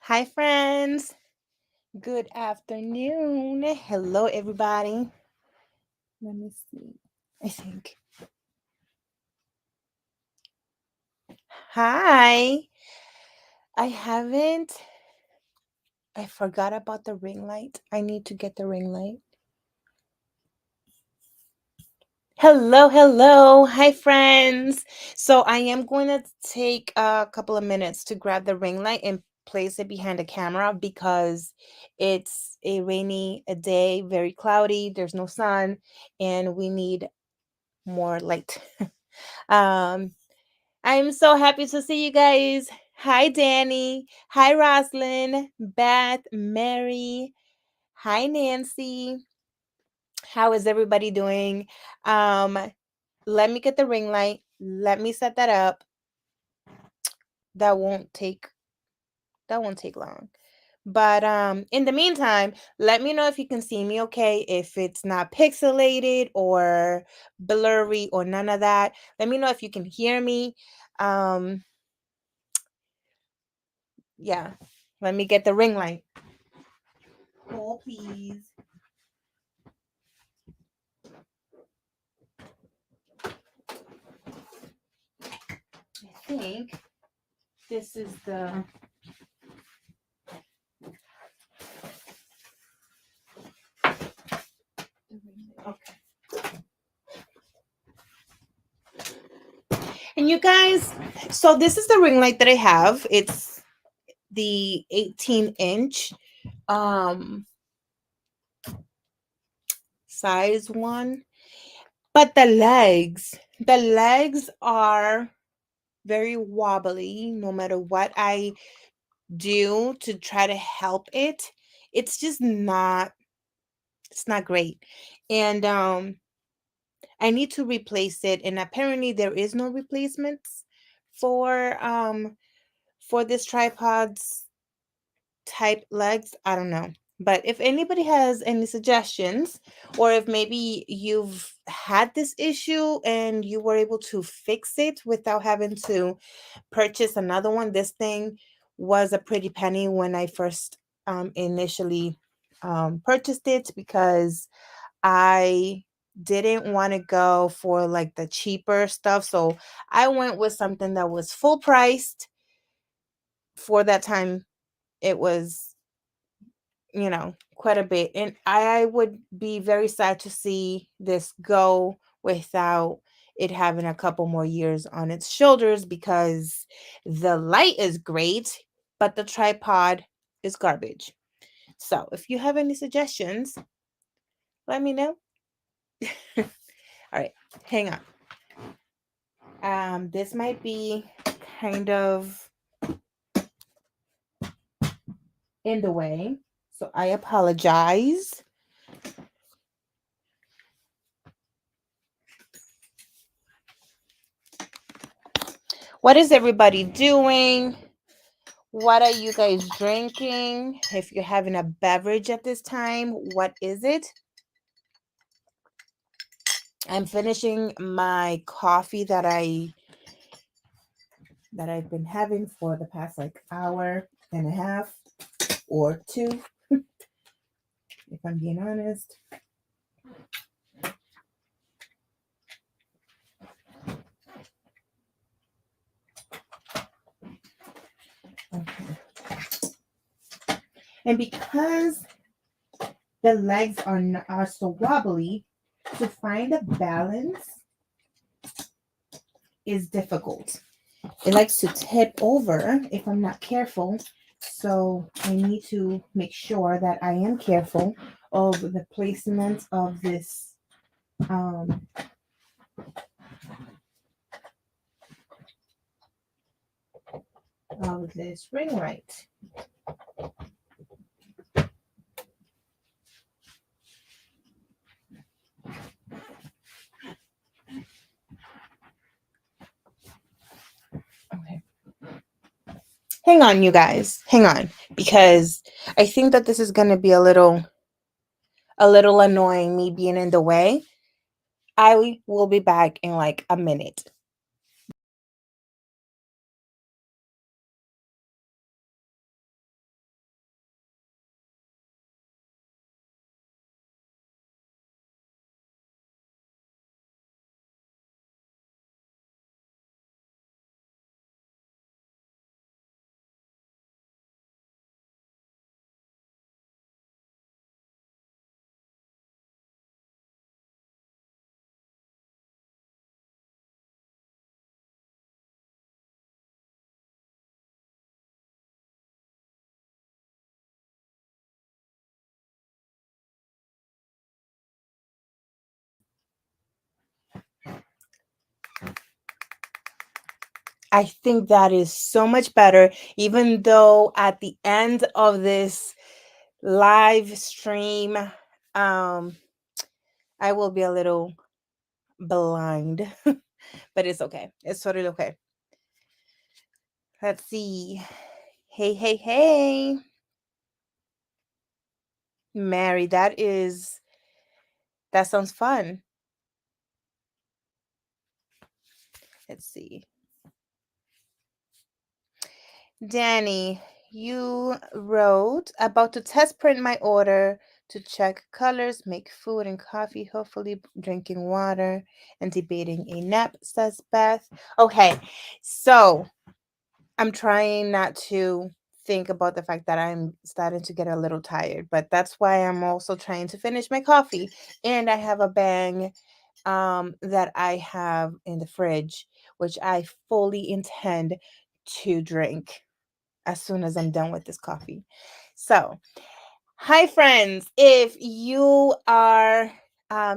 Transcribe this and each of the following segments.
Hi, friends. Good afternoon. Hello, everybody. Let me see. I think. Hi. I forgot about the ring light. I need to get the ring light. Hello. Hi, friends. So I am going to take a couple of minutes to grab the ring light and place it behind the camera because it's a rainy day, very cloudy. There's no sun, and we need more light. um, I'm so happy to see you guys. Hi, Danny. Hi, Roslyn, Beth, Mary. Hi, Nancy. How is everybody doing? Let me get the ring light. Let me set that up. That won't take long. But in the meantime, let me know if you can see me okay, if it's not pixelated or blurry or none of that. Let me know if you can hear me. Yeah. Let me get the ring light. Hold, please. I think this is the okay. And you guys, so this is the ring light that I have. It's the 18-inch size one. But the legs are very wobbly no matter what I do to try to help it. It's just not great. And I need to replace it, and apparently there is no replacements for this tripod's type legs. I don't know. But if anybody has any suggestions, or if maybe you've had this issue and you were able to fix it without having to purchase another one, this thing was a pretty penny when I first initially purchased it, because I didn't want to go for like the cheaper stuff. So I went with something that was full priced. For that time, it was, quite a bit. And I would be very sad to see this go without it having a couple more years on its shoulders, because the light is great, but the tripod is garbage. So if you have any suggestions, let me know. All right, hang on. This might be kind of in the way, so I apologize. What is everybody doing? What are you guys drinking? If you're having a beverage at this time, what is it? I'm finishing my coffee that I've been having for the past like hour and a half or two, if I'm being honest. Okay. And because the legs are so wobbly, to find a balance is difficult. It likes to tip over if I'm not careful. So I need to make sure that I am careful of the placement of this ring light. Okay. Hang on, you guys. Hang on, because I think that this is going to be a little annoying, me being in the way. I will be back in like a minute. I think that is so much better, even though at the end of this live stream, I will be a little blind, but it's okay. It's totally okay. Let's see. Hey, hey, hey. Mary, that sounds fun. Let's see. Danny, you wrote about to test print my order to check colors, make food and coffee, hopefully drinking water and debating a nap, says Beth. Okay, so I'm trying not to think about the fact that I'm starting to get a little tired, but that's why I'm also trying to finish my coffee. And I have a bang that I have in the fridge, which I fully intend to drink as soon as I'm done with this coffee. So, hi, friends. If you are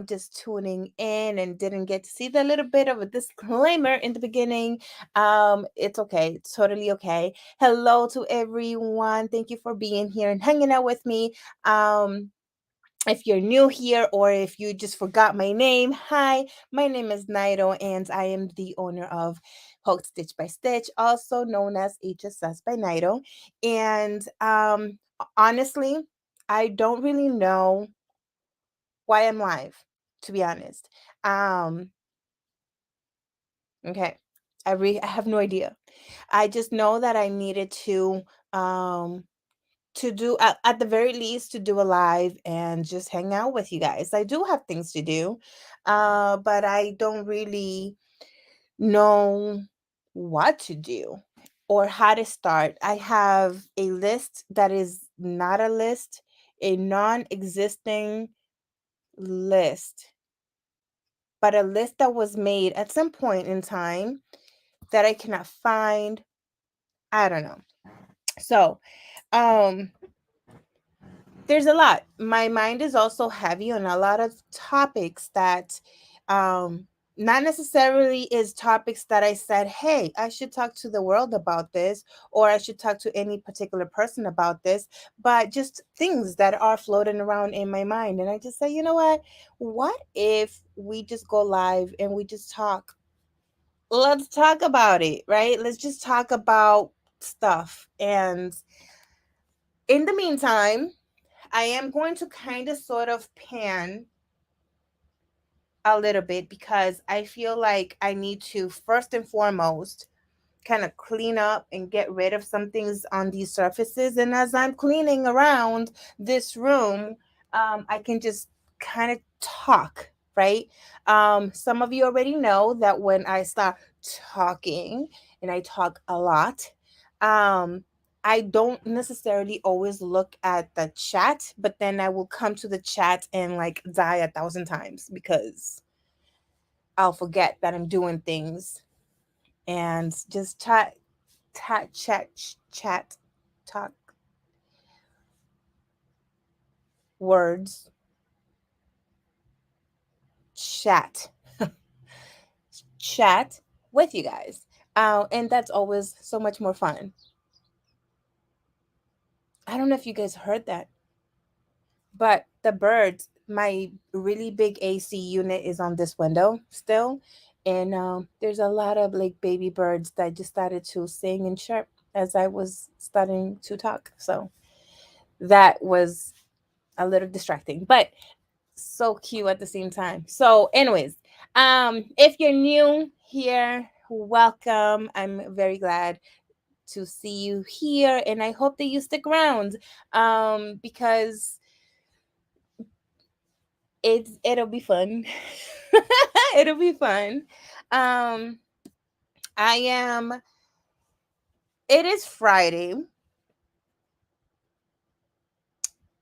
just tuning in and didn't get to see the little bit of a disclaimer in the beginning, it's okay. It's totally okay. Hello to everyone. Thank you for being here and hanging out with me. If you're new here or if you just forgot my name, hi, my name is Naito and I am the owner of Hooked Stitch by Stitch, also known as HSS by Naito. And honestly, I don't really know why I'm live, to be honest. Um, okay. I have no idea. I just know that I needed um to do at the very least to do a live and just hang out with you guys. I do have things to do, but I don't really know what to do or how to start. I have a list that is not a list, a non-existing list, but a list that was made at some point in time that I cannot find. I don't know. So, um there's a lot. My mind is also heavy on a lot of topics that not necessarily is topics that I said, hey, I should talk to the world about this, or I should talk to any particular person about this, but just things that are floating around in my mind. And I just say, you know what if we just go live and we just talk? Let's talk about it, right? Let's just talk about stuff. And in the meantime, I am going to kind of sort of pan a little bit because I feel like I need to first and foremost kind of clean up and get rid of some things on these surfaces. And as I'm cleaning around this room, I can just kind of talk, right? Some of you already know that when I start talking, and I talk a lot, um, I don't necessarily always look at the chat, but then I will come to the chat and like die 1,000 times because I'll forget that I'm doing things and just chat, talk words, chat, chat with you guys. And that's always so much more fun. I don't know if you guys heard that, but the birds, my really big AC unit is on this window still. And there's a lot of like baby birds that just started to sing and chirp as I was starting to talk. So that was a little distracting, but so cute at the same time. So, anyways, if you're new here, welcome. I'm very glad to see you here, and I hope that you stick around, because it'll be fun. It'll be fun. Um, I am. It is Friday.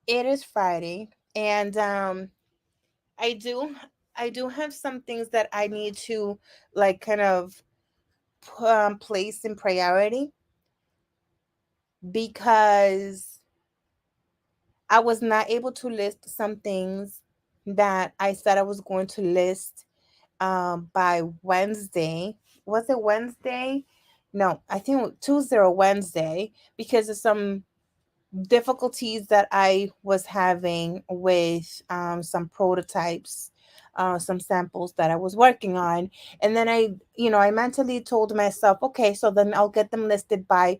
It is Friday, and I do. I do have some things that I need to like kind of place in priority because I was not able to list some things that I said I was going to list by Wednesday. Was it Wednesday? No, I think Tuesday or Wednesday, because of some difficulties that I was having with some prototypes, some samples that I was working on. And then I mentally told myself, okay, so then I'll get them listed by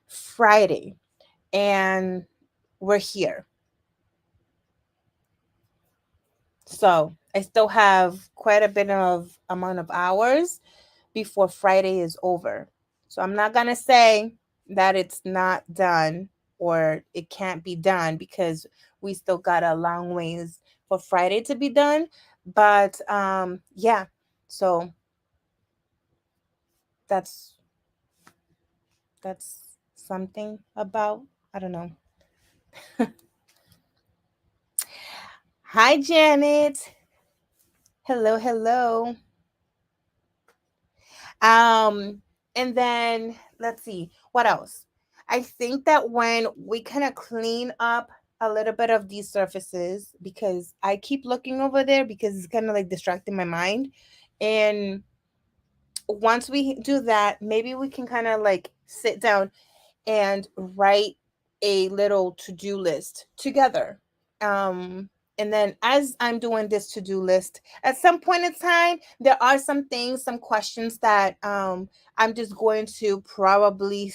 Friday. And we're here. So I still have quite a bit of amount of hours before Friday is over. So I'm not going to say that it's not done or it can't be done, because we still got a long ways for Friday to be done. But yeah. So that's that's something about, I don't know. Hi Janet. Hello, hello. Um, and then let's see what else. I think that when we kind of clean up a little bit of these surfaces, because I keep looking over there because it's kind of like distracting my mind. And once we do that, maybe we can kind of like sit down and write a little to-do list together. Um, and then as I'm doing this to-do list, at some point in time, there are some things, some questions that I'm just going to probably,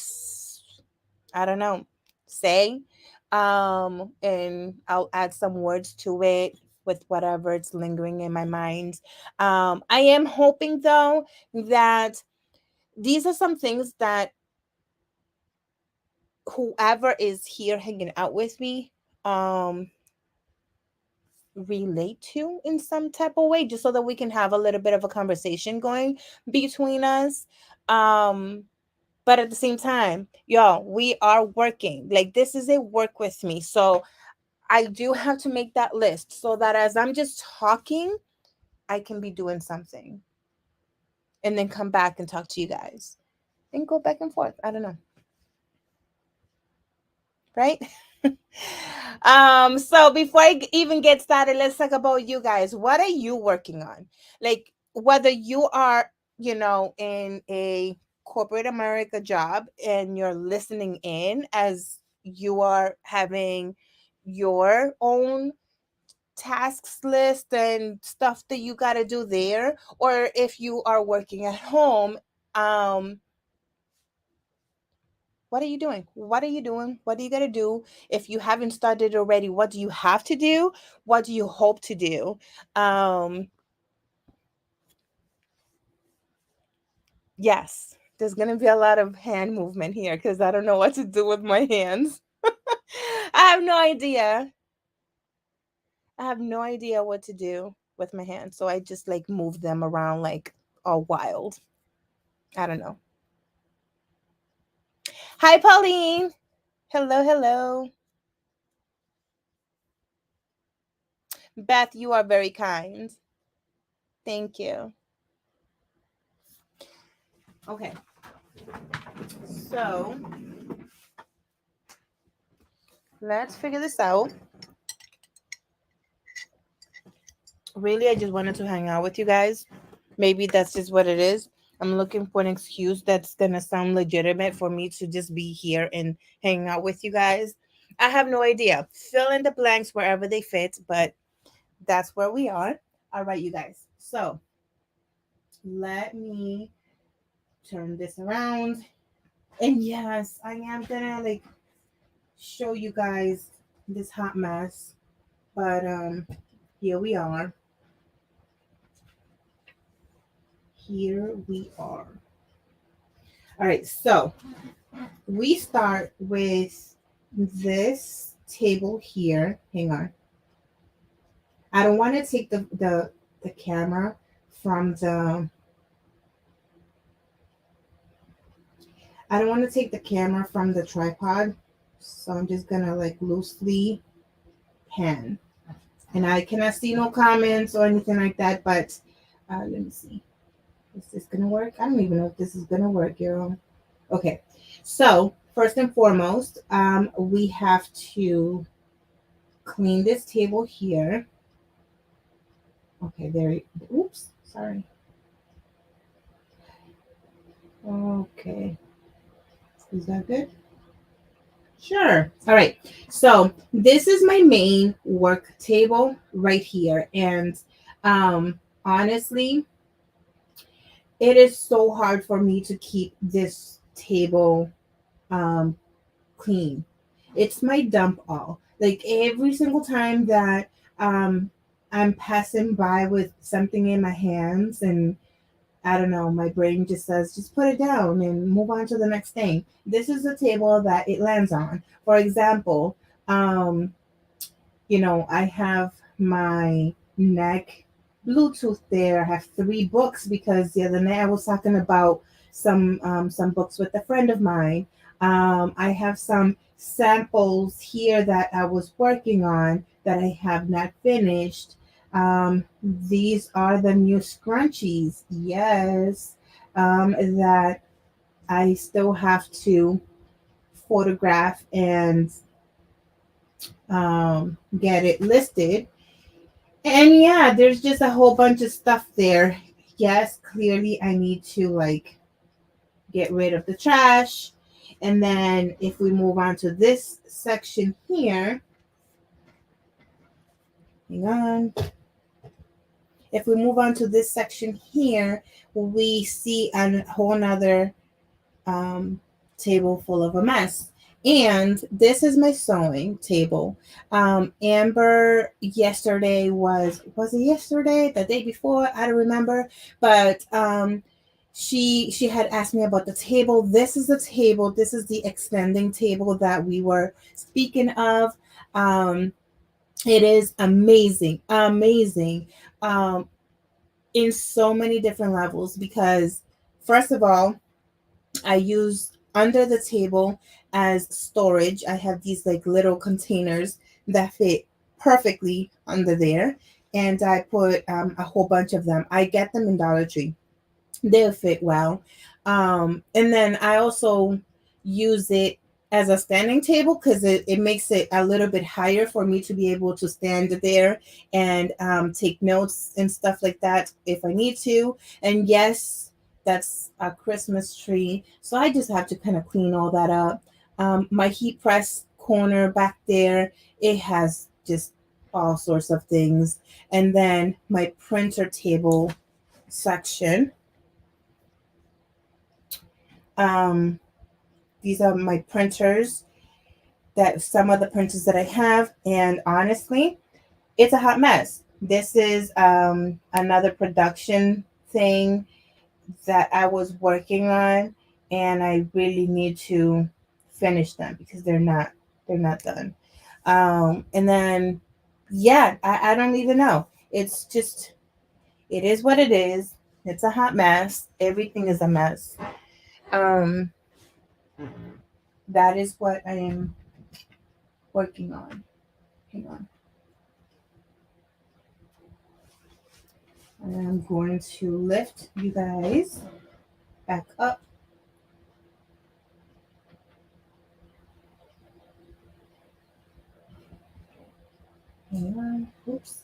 I don't know, say. And I'll add some words to it with whatever it's lingering in my mind. I am hoping though that these are some things that whoever is here hanging out with me um relate to in some type of way, just so that we can have a little bit of a conversation going between us. But at the same time, y'all, we are working, like this is a work with me, so I do have to make that list so that as I'm just talking, I can be doing something and then come back and talk to you guys and go back and forth. I don't know, right? So before I even get started, let's talk about you guys. What are you working on? Like, whether you are, in a corporate America job and you're listening in as you are having your own tasks list and stuff that you got to do there, or if you are working at home, um what are you doing? What are you doing? What do you got to do? If you haven't started already, what do you have to do? What do you hope to do? Um, yes, there's going to be a lot of hand movement here because I don't know what to do with my hands. I have no idea. I have no idea what to do with my hands. So I just like move them around like all wild. I don't know. Hi, Pauline. Hello, hello. Beth, you are very kind. Thank you. Okay. So let's figure this out. Really, I just wanted to hang out with you guys. Maybe that's just what it is. I'm looking for an excuse that's gonna sound legitimate for me to just be here and hang out with you guys. I have no idea. Fill in the blanks wherever they fit, but that's where we are. All right, you guys. So let me turn this around. And yes, I am gonna like show you guys this hot mess. But here we are. Here we are. All right, so we start with this table here. Hang on. I don't want to take the camera from the I don't want to take the camera from the tripod. So I'm just gonna like loosely pan. And I cannot see no comments or anything like that, but let me see. Is this gonna work? I don't even know if this is gonna work, girl. Okay. So first and foremost, we have to clean this table here. Okay, there. Oops, sorry. Okay. Is that good? Sure. All right. So this is my main work table right here. And honestly, it is so hard for me to keep this table um, clean. It's my dump all. Like every single time that um, I'm passing by with something in my hands and I don't know, my brain just says, just put it down and move on to the next thing. This is the table that it lands on. For example, um, I have my neck Bluetooth there. I have three books because the other night I was talking about some books with a friend of mine. I have some samples here that I was working on that I have not finished. These are the new scrunchies, yes, that I still have to photograph and get it listed. And yeah, there's just a whole bunch of stuff there. Yes, clearly I need to like get rid of the trash. And then if we move on to this section here, hang on. If we move on to this section here, we see a whole nother um, table full of a mess. And this is my sewing table. Amber yesterday was it yesterday, the day before? I don't remember. But she had asked me about the table. This is the table. This is the extending table that we were speaking of. Um, it is amazing, amazing. Um, in so many different levels because first of all, I use under the table as storage. I have these like little containers that fit perfectly under there, and I put a whole bunch of them. I get them in Dollar Tree. They'll fit well. And then I also use it as a standing table because it makes it a little bit higher for me to be able to stand there and take notes and stuff like that if I need to. And yes, that's a Christmas tree. So I just have to kind of clean all that up. My heat press corner back there, it has just all sorts of things. And then my printer table section. Um, these are my printers, that some of the printers that I have, and honestly, it's a hot mess. This is another production thing that I was working on, and I really need to finish them because they're not done. And then yeah, I don't even know. It's just it is what it is. It's a hot mess. Everything is a mess. Um, that is what I am working on. Hang on. And I'm going to lift you guys back up. Hang on. Oops.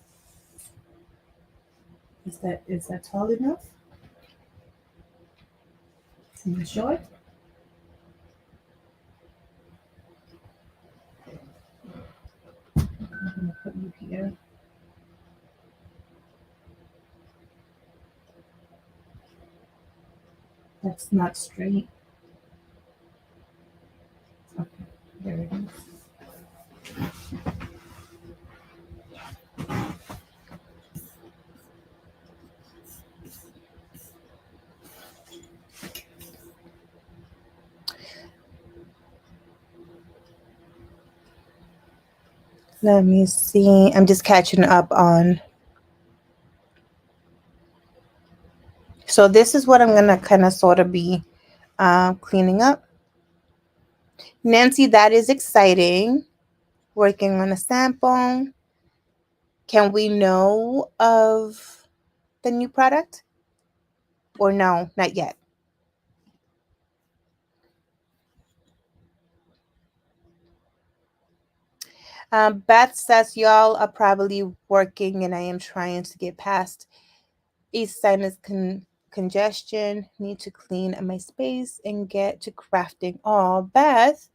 Is that tall enough? Am I short? I'm gonna put you here. That's not straight. Okay, there it is. Let me see. I'm just catching up on. So this is what I'm gonna kind of sort of be cleaning up. Nancy, that is exciting. Working on a sample. Can we know of the new product? Or no, not yet. Beth says y'all are probably working and I am trying to get past a sinus congestion, need to clean my space and get to crafting. Oh, Beth,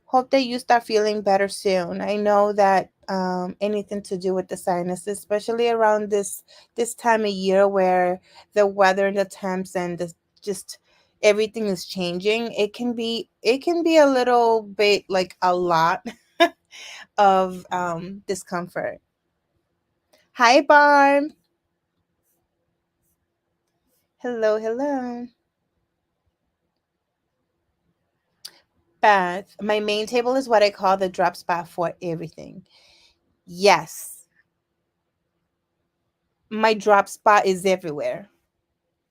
hope that you start feeling better soon. I know that anything to do with the sinuses, especially around this time of year where the weather and the temps and the just everything is changing, it can be a little bit like a lot of discomfort. Hi, Barb. Hello, hello. Beth, my main table is what I call the drop spot for everything. Yes, my drop spot is everywhere.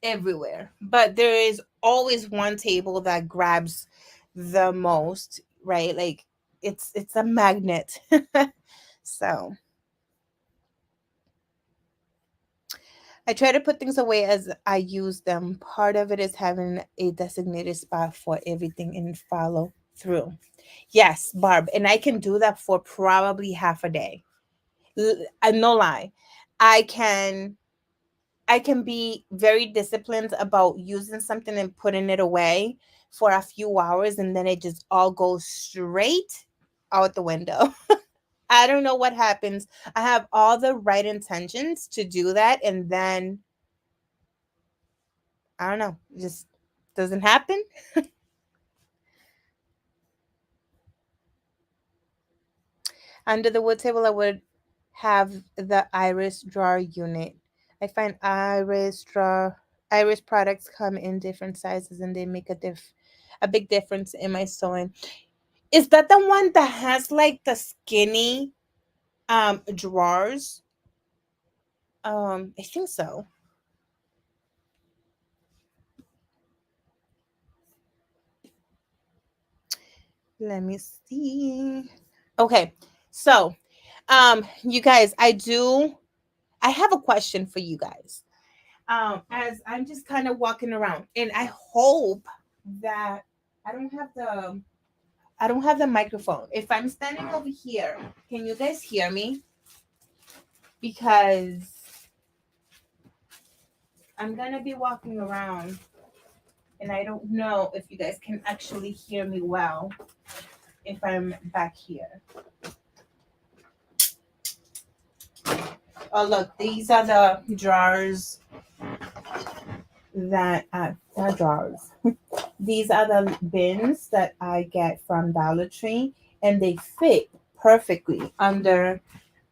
Everywhere. But there is always one table that grabs the most, right? Like it's a magnet. So I try to put things away as I use them. Part of it is having a designated spot for everything and follow through. Yes, Barb, and I can do that for probably half a day. No lie. I can I can be very disciplined about using something and putting it away for a few hours and then it just all goes straight out the window. I don't know what happens. I have all the right intentions to do that and then I don't know, it just doesn't happen. Under the wood table, I would have the iris drawer unit. I find iris products come in different sizes and they make a big difference in my sewing. Is that the one that has like the skinny drawers? I think so. Let me see. Okay. So, you guys, I have a question for you guys. As I'm just kind of walking around and I hope that I don't have the I don't have the microphone. If I'm standing over here, can you guys hear me? Because I'm gonna be walking around and I don't know if you guys can actually hear me well if I'm back here. Oh look, these are the drawers that not drawers. These are the bins that I get from Dollar Tree and they fit perfectly under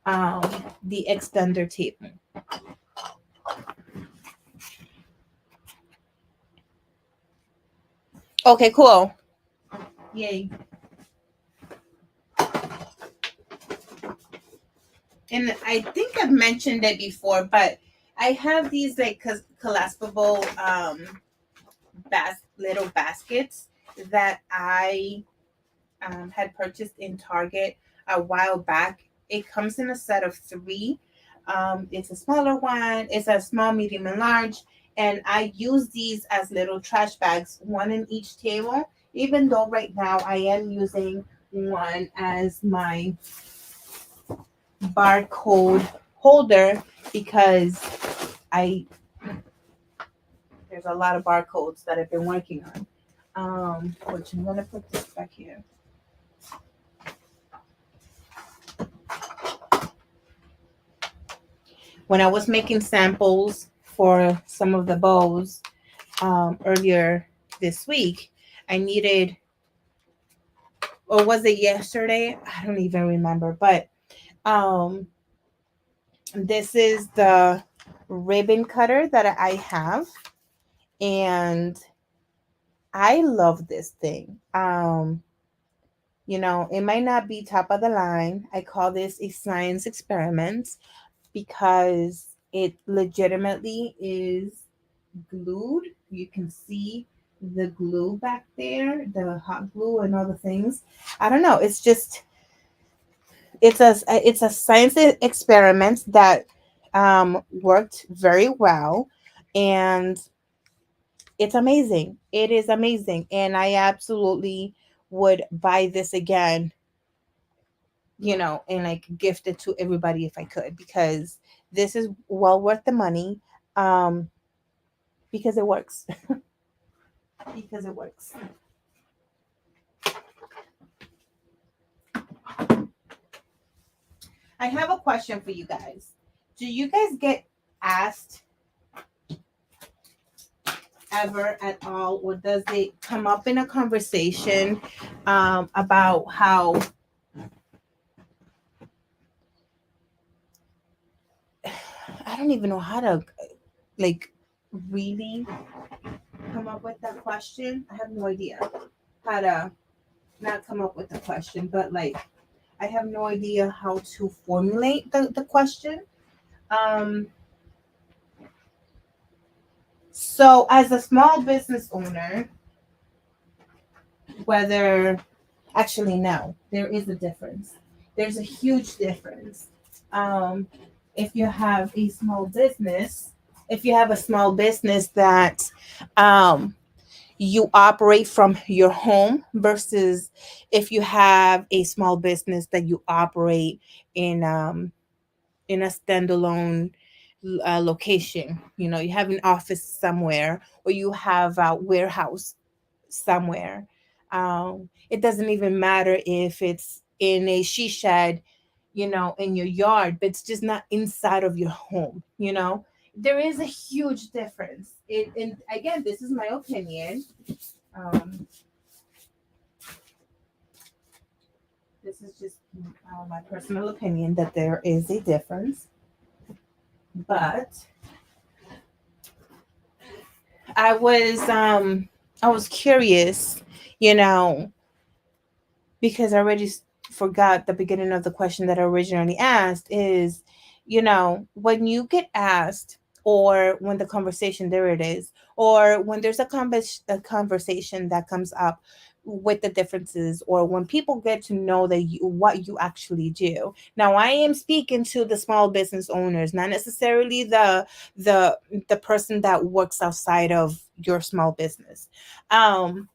um the extender table. Okay, cool. Yay. And I think I've mentioned it before, but I have these like collapsible little baskets that I had purchased in Target a while back. It comes in a set of three. It's a smaller one, it's a small, medium, and large. And I use these as little trash bags, one in each table, even though right now I am using one as my barcode holder because I there's a lot of barcodes that I've been working on. Which I'm gonna put this back here. When I was making samples for some of the bows earlier this week, I needed, or was it yesterday? I don't even remember, but um, this is the ribbon cutter that I have, and I love this thing. It might not be top of the line. I call this a science experiment because it legitimately is glued. You can see the glue back there, the hot glue and all the things. I don't know. It's a science experiment that worked very well, and it's amazing. It is amazing, and I absolutely would buy this again. And like gift it to everybody if I could because this is well worth the money. because it works. Because it works. I have a question for you guys. Do you guys get asked ever at all, or does it come up in a conversation about how I don't even know how to like really come up with that question? I have no idea how to not come up with the question, but like I have no idea how to formulate the question. Um, so as a small business owner, whether actually no, there is a difference. There's a huge difference. Um, if you have a small business, if you have a small business that um, you operate from your home versus if you have a small business that you operate in a standalone location. You have an office somewhere or you have a warehouse somewhere. It doesn't even matter if it's in a she shed, in your yard, but it's just not inside of your home. There is a huge difference. And again, this is my opinion. Um, this is just my personal opinion that there is a difference. But I was curious, you know, because I already forgot the beginning of the question that I originally asked is, when you get asked, or when the conversation, there it is, or when there's a conversation that comes up with the differences, or when people get to know what you actually do. Now, I am speaking to the small business owners, not necessarily the the person that works outside of your small business. Um,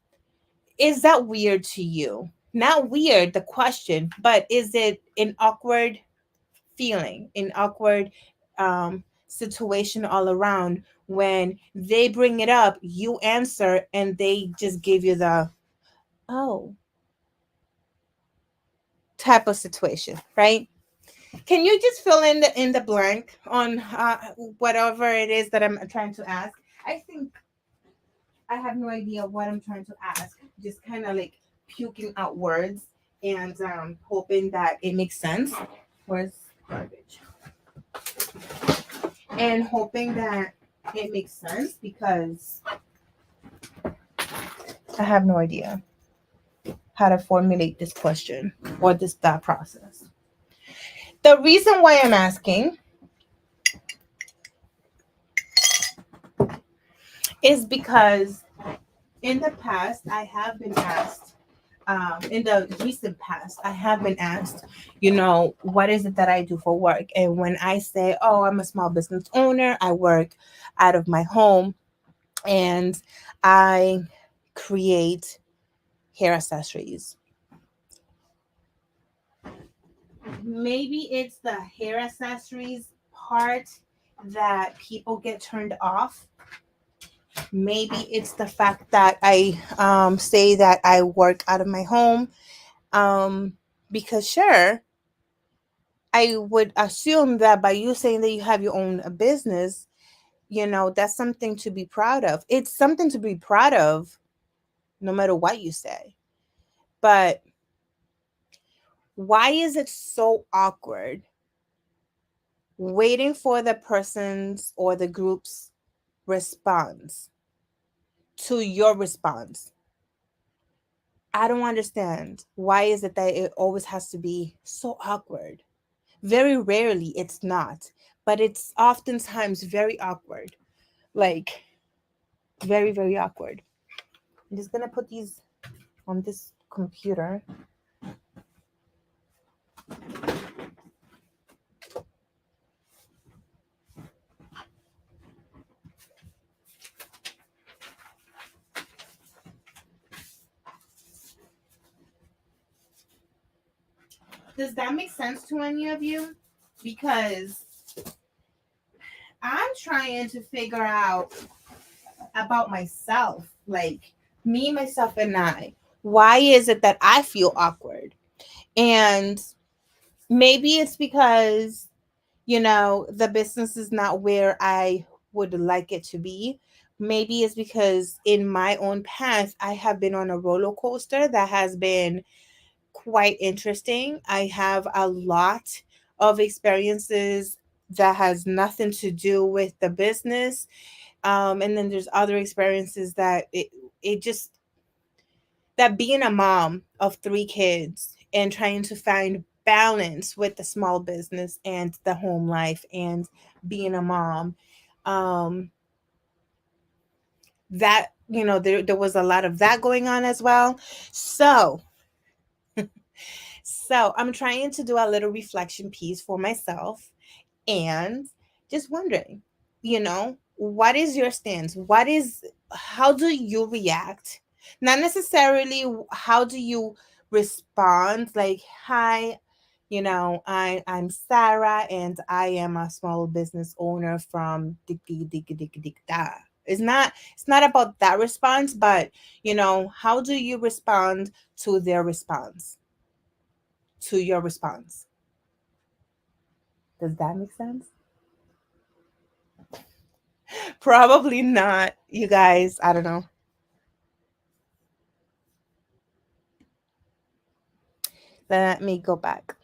is that weird to you? Not weird, the question, but is it an awkward feeling, an awkward situation all around when they bring it up, you answer, and they just give you the, oh, type of situation, right? Can you just fill in the blank on whatever it is that I'm trying to ask? I think I have no idea what I'm trying to ask. Just kind of like puking out words and hoping that it makes sense. Where's garbage? And hoping that it makes sense because I have no idea how to formulate this question or this thought process. The reason why I'm asking is because in the past I have been asked, in the recent past, I have been asked, what is it that I do for work? And when I say, oh, I'm a small business owner, I work out of my home and I create hair accessories. Maybe it's the hair accessories part that people get turned off. Maybe it's the fact that I say that I work out of my home. Because sure, I would assume that by you saying that you have your own business, that's something to be proud of. It's something to be proud of no matter what you say. But why is it so awkward waiting for the person's or the group's response to your response? I don't understand. Why is it that it always has to be so awkward? Very rarely it's not, but it's oftentimes very awkward. Like, very, very awkward. I'm just gonna put these on this computer. Does that make sense to any of you? Because I'm trying to figure out about myself, like me, myself, and I. Why is it that I feel awkward? And maybe it's because, the business is not where I would like it to be. Maybe it's because in my own past, I have been on a roller coaster that has been quite interesting. I have a lot of experiences that has nothing to do with the business. And then there's other experiences that it just that being a mom of three kids and trying to find balance with the small business and the home life and being a mom, um that there was a lot of that going on as well. So I'm trying to do a little reflection piece for myself, and just wondering, what is your stance? How do you react? Not necessarily how do you respond, like, hi, I'm Sarah and I am a small business owner from dig dig dig dig dig da. It's not about that response, but how do you respond to their response, to your response? Does that make sense? Probably not, you guys. I don't know. Let me go back.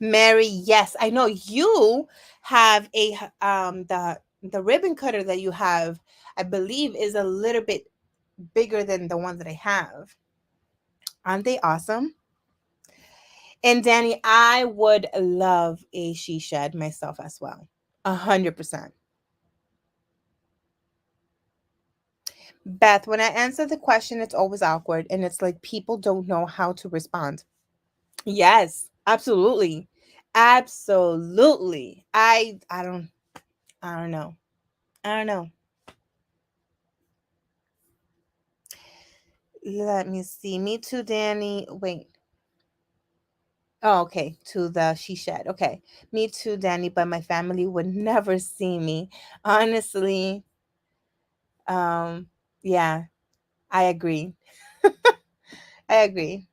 Mary, yes, I know you have the ribbon cutter that you have, I believe, is a little bit bigger than the one that I have. Aren't they awesome? And Danny, I would love a she shed myself as well. 100%. Beth, when I answer the question, it's always awkward and it's like people don't know how to respond. Yes, absolutely. Absolutely. I don't know. I don't know. Let me see. Me too, Danny. Wait. Oh, okay. To the she shed. Okay. Me too, Danny, but my family would never see me. Honestly, um, yeah, I agree. I agree.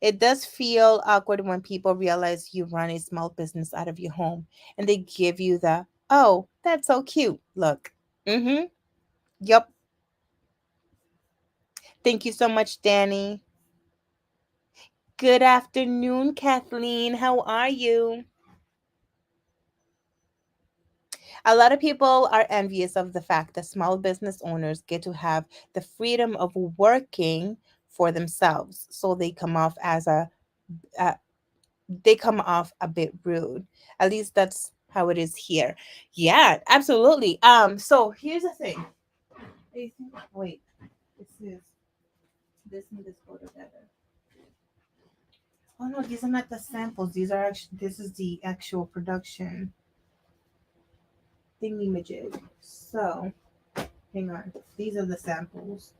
It does feel awkward when people realize you run a small business out of your home and they give you the, oh, that's so cute look. Mm-hmm. Yep. Thank you so much, Danny. Good afternoon, Kathleen. How are you? A lot of people are envious of the fact that small business owners get to have the freedom of working for themselves. So uh, they come off a bit rude. At least that's how it is here. Yeah, absolutely. So here's the thing. Wait, this and this go together. Oh no, these are not the samples. This is the actual production thingy-majig. So hang on. These are the samples.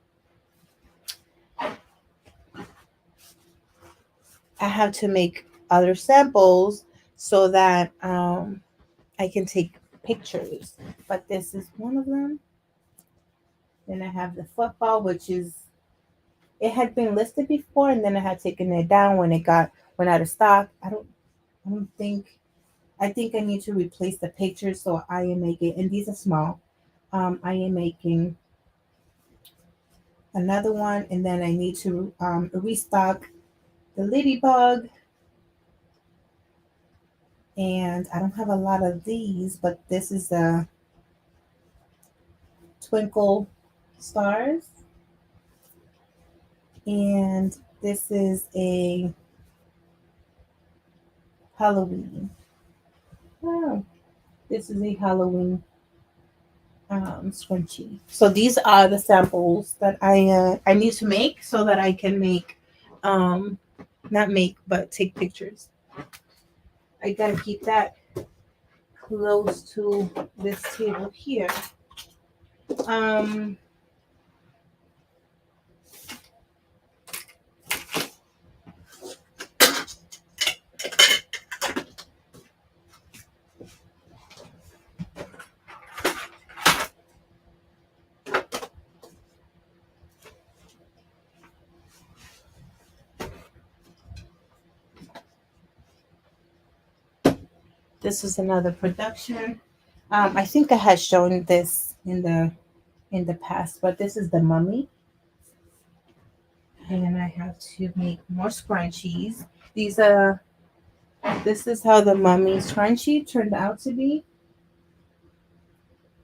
I have to make other samples so that I can take pictures. But this is one of them. Then I have the football, which is it had been listed before, and then I had taken it down when it went out of stock. I don't think. I think I need to replace the pictures, so I am making, and these are small. I am making another one, and then I need to restock the ladybug. And I don't have a lot of these, but this is a twinkle stars, and this is a Halloween. Oh, this is a Halloween scrunchie. So these are the samples that I need to make so that I can make not make but take pictures. I gotta keep that close to this table here. Um, This is another production. I think I had shown this in the past, but this is the mummy, and I have to make more scrunchies. These this is how the mummy scrunchie turned out to be.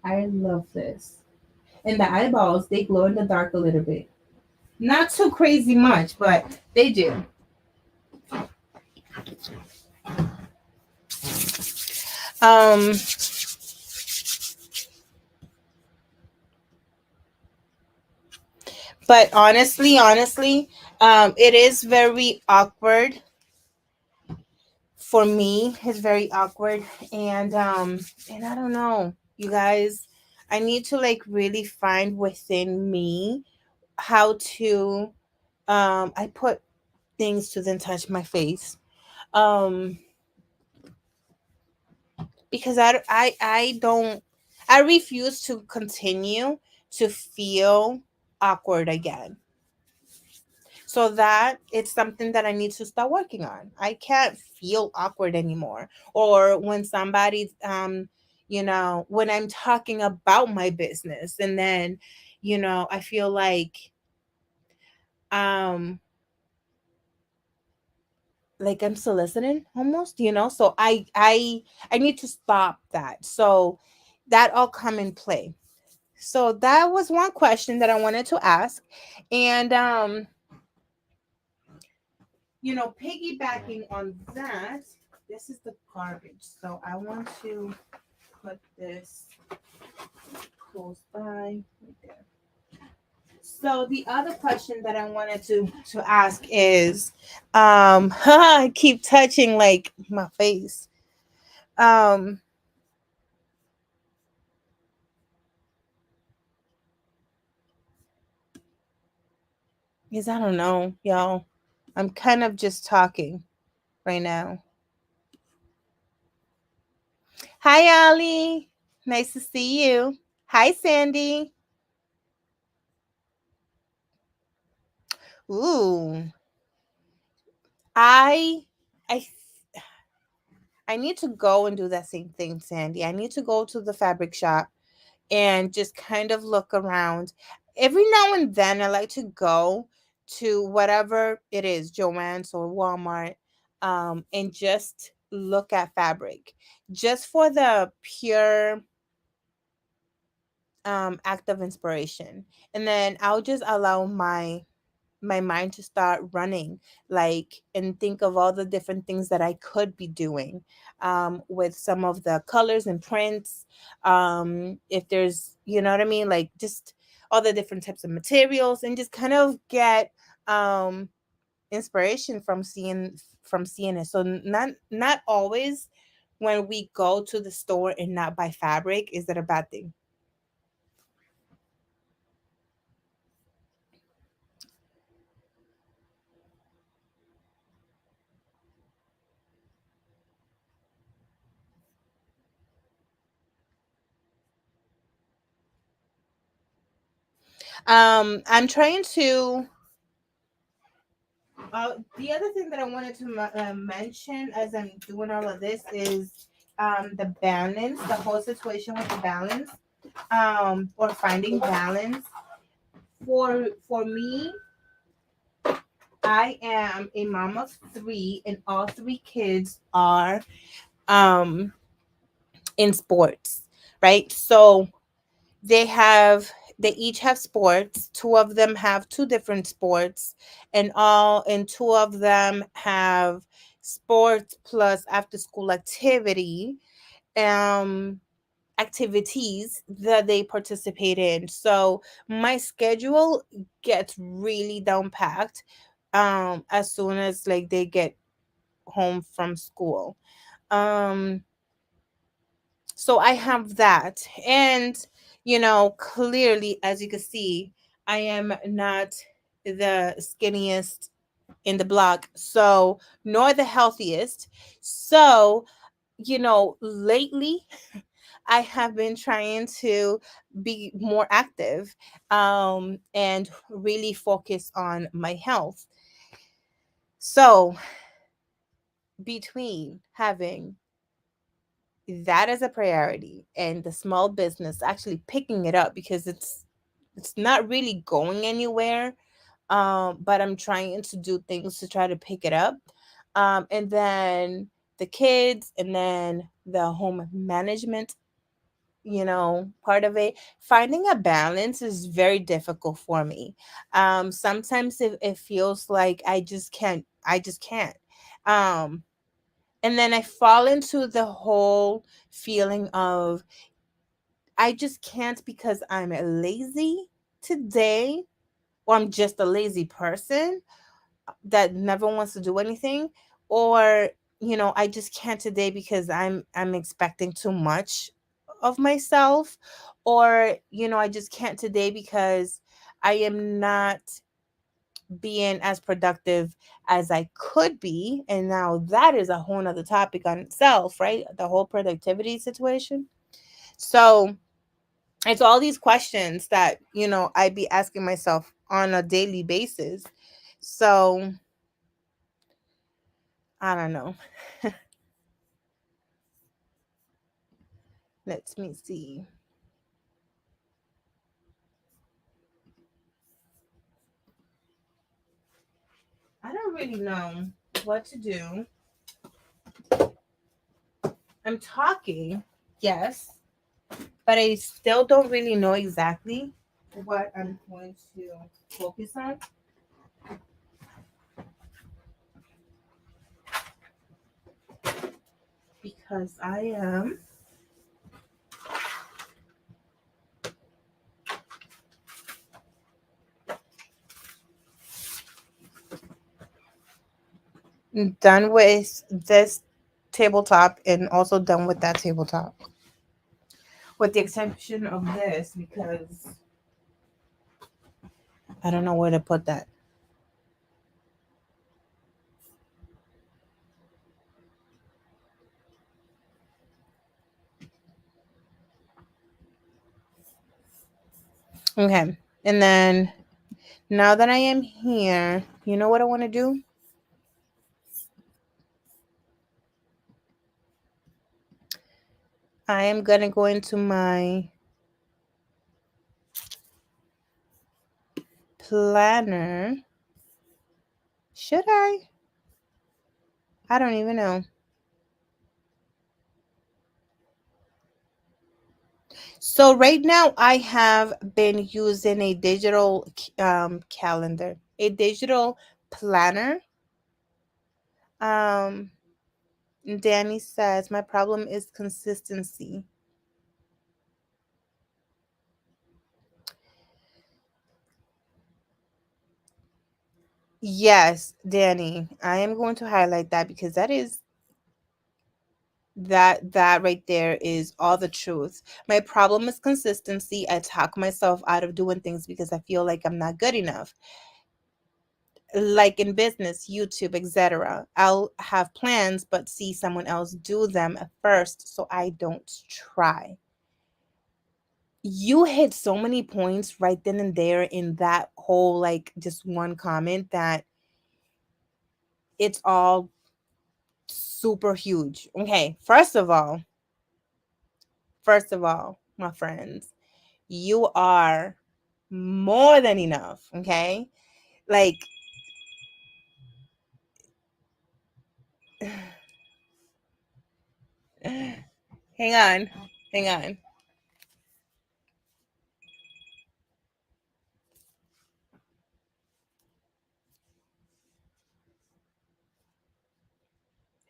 I love this. And the eyeballs, they glow in the dark a little bit. Not too crazy much, but they do. Um, but honestly, it is very awkward for me. It's very awkward, and I don't know, you guys. I need to like really find within me how to I put things to then touch my face. Um, because I don't, I refuse to continue to feel awkward again. So that it's something that I need to start working on. I can't feel awkward anymore. Or when somebody when I'm talking about my business, and then I feel um like I'm soliciting almost, so I need to stop that. So that all come in play. So that was one question that I wanted to ask. And piggybacking on that, this is the garbage. So I want to put this close by right there. So the other question that I wanted to ask is, I keep touching like my face. Um, is I don't know, y'all. I'm kind of just talking right now. Hi, Ollie. Nice to see you. Hi, Sandy. Ooh, I, I, I need to go and do that same thing, Sandy. I need to go to the fabric shop and just kind of look around. Every now and then, I like to go to whatever it is, Joann's or Walmart, and just look at fabric, just for the pure act of inspiration. And then I'll just allow my mind to start running, like, and think of all the different things that I could be doing with some of the colors and prints. If there's, you know what I mean, like just all the different types of materials, and just kind of get um, inspiration from seeing it. So not always when we go to the store and not buy fabric is that a bad thing. I'm trying to the other thing that I wanted to mention as I'm doing all of this is the balance, the whole situation with the balance, or finding balance. For me, I am a mom of three, and all three kids are um, in sports, right? So they have they each have sports. Two of them have two different sports, and two of them have sports plus after school um activities that they participate in. So my schedule gets really down packed as soon as like they get home from school. um so I have that. And clearly, as you can see, I am not the skinniest in the block, so nor the healthiest. So lately I have been trying to be more active, and really focus on my health. So between having that is a priority, and the small business actually picking it up, because it's not really going anywhere. But I'm trying to do things to try to pick it up. And then the kids, and then the home management, part of it. Finding a balance is very difficult for me. Sometimes it feels like I just can't. Um, and then I fall into the whole feeling of I just can't because I'm lazy today, or I'm just a lazy person that never wants to do anything, or I just can't today because I'm expecting too much of myself, or I just can't today because I am not being as productive as I could be. And now that is a whole nother topic on itself, right? The whole productivity situation. So it's all these questions that I'd be asking myself on a daily basis. So I don't know. Let me see. I don't really know what to do. I'm talking, yes, but I still don't really know exactly what I'm going to focus on, because I am done with this tabletop and also done with that tabletop, with the exception of this, because I don't know where to put that. Okay. And then now that I am here, you know what I want to do? I am going to go into my planner. Should I? I don't even know. So right now I have been using a digital calendar, a digital planner. Um, Danny says my problem is consistency. Yes, Danny, I am going to highlight that, because that right there is all the truth. My problem is consistency. I talk myself out of doing things because I feel like I'm not good enough. Like in business, YouTube, etc. I'll have plans but see someone else do them at first, so I don't try. You hit so many points right then and there in that whole, like, just one comment, that it's all super huge. Okay, first of all, my friends, you are more than enough. Okay, like, hang on, hang on,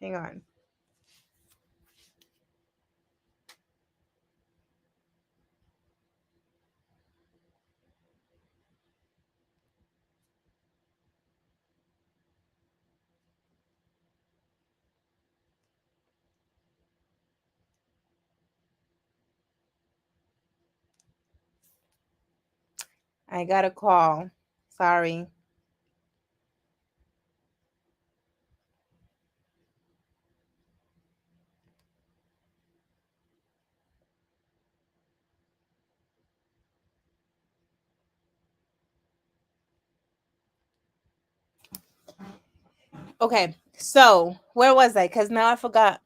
hang on. I got a call. Sorry. Okay, so where was I? Because now I forgot.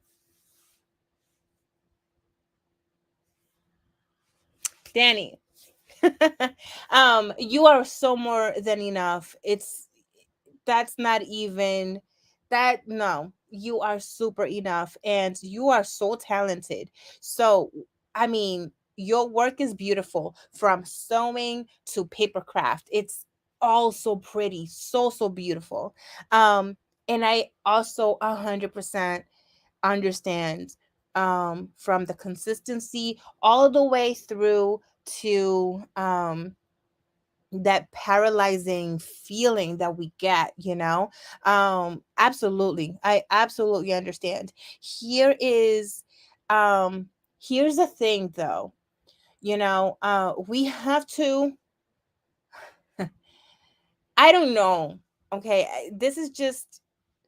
Danny, you are so more than enough. That's not even that. No, you are super enough, and you are so talented. So I mean, your work is beautiful, from sewing to paper craft. It's all so pretty, so beautiful. um and I also 100% understand, from the consistency all the way through to that paralyzing feeling that we get, absolutely, I absolutely understand. Here is here's the thing though, we have to I don't know, okay, this is just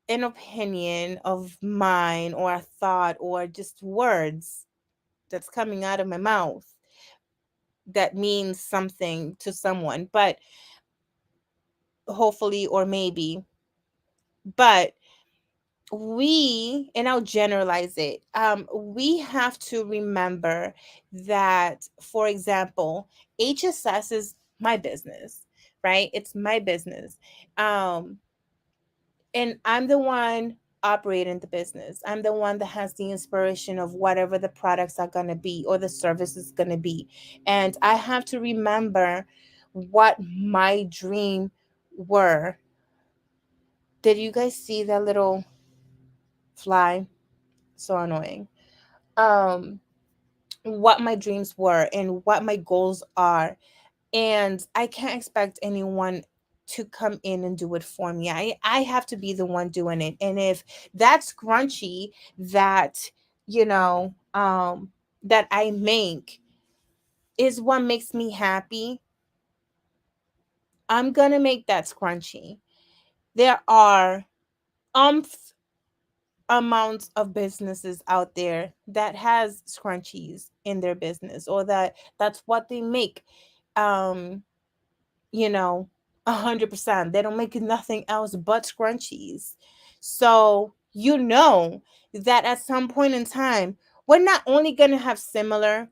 an opinion of mine, or a thought, or just words that's coming out of my mouth that means something to someone, but hopefully, or maybe, but and I'll generalize it. We have to remember that, for example, HSS is my business, right? It's my business. Um, and I'm the one operating the business. I'm the one that has the inspiration of whatever the products are going to be, or the service is going to be. And I have to remember what my dream were. Did you guys see that little fly? So annoying. Um, what my dreams were and what my goals are. And I can't expect anyone to come in and do it for me. I have to be the one doing it. And if that scrunchie that, you know, that I make is what makes me happy, I'm gonna make that scrunchie. There are umph amounts of businesses out there that has scrunchies in their business, or that's what they make. um you know 100%, they don't make nothing else but scrunchies. So that at some point in time, we're not only going to have similar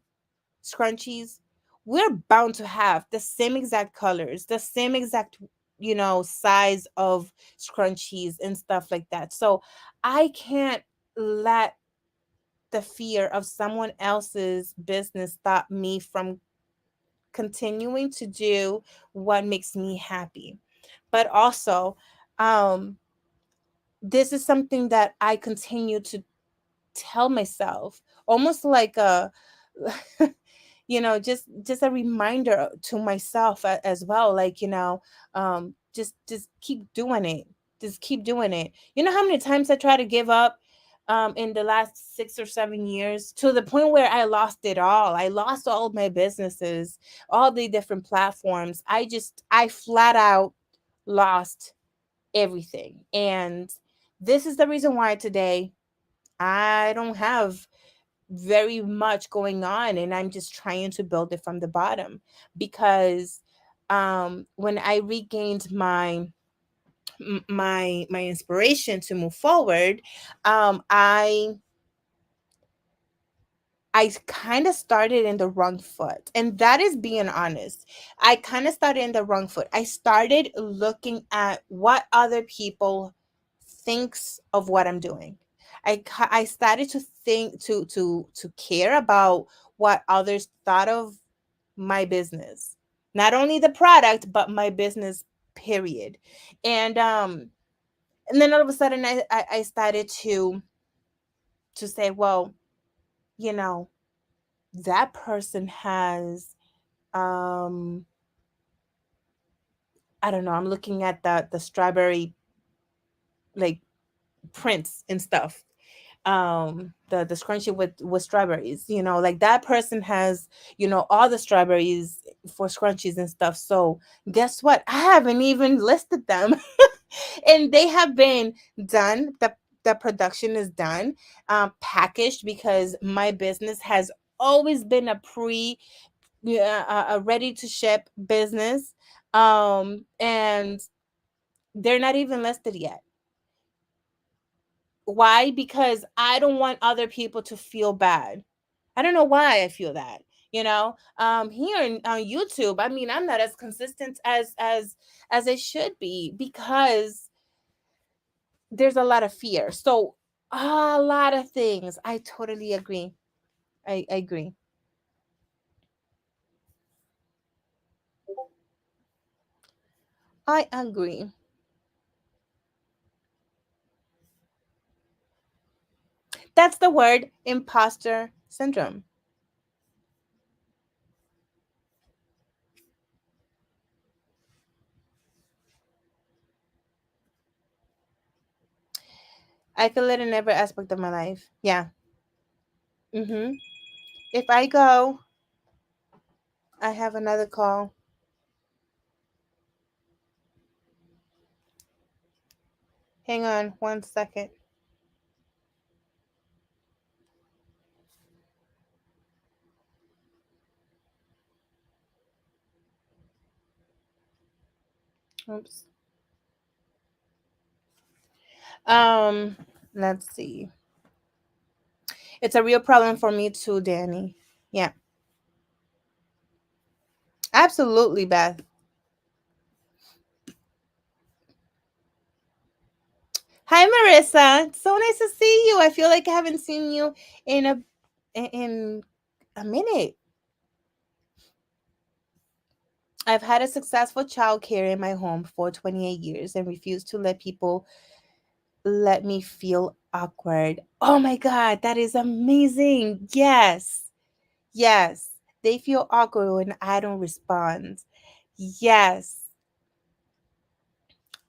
scrunchies, we're bound to have the same exact colors, the same exact size of scrunchies and stuff like that. So I can't let the fear of someone else's business stop me from continuing to do what makes me happy. But also, um, this is something that I continue to tell myself, almost like a just a reminder to myself as well, like, just keep doing it, just keep doing it. You know how many times I try to give up in the last 6 or 7 years, to the point where I lost it all. I lost all of my businesses, all the different platforms. I flat out lost everything. And this is the reason why today I don't have very much going on, and I'm just trying to build it from the bottom. Because when I regained my inspiration to move forward, I kind of started in the wrong foot. And that is being honest. I kind of started in the wrong foot. I started looking at what other people thinks of what I'm doing. I started to think, to care about what others thought of my business. Not only the product, but my business, period. And then all of a sudden I started to say, well, you know, that person has, um I don't know, I'm looking at the strawberry, like, prints and stuff, the scrunchie with strawberries, like that person has, all the strawberries for scrunchies and stuff. So guess what, I haven't even listed them. And they have been done. The production is done, packaged, because my business has always been a ready to ship business. And they're not even listed yet. Why? Because I don't want other people to feel bad. I don't know why I feel that. Here on YouTube, I mean, I'm not as consistent as it should be because there's a lot of fear. So a lot of things. I totally agree. I agree. I agree. That's the word, imposter syndrome. I feel it in every aspect of my life. Yeah. Mm-hmm. If I go, I have another call. Hang on 1 second. Oops. Um, let's see. It's a real problem for me too, Danny. Yeah, absolutely, Beth. Hi, Marissa. It's so nice to see you. I feel like I haven't seen you in in a minute. I've had a successful childcare in my home for 28 years and refuse to let people let me feel awkward. Oh my God, that is amazing. Yes. Yes. They feel awkward when I don't respond. Yes.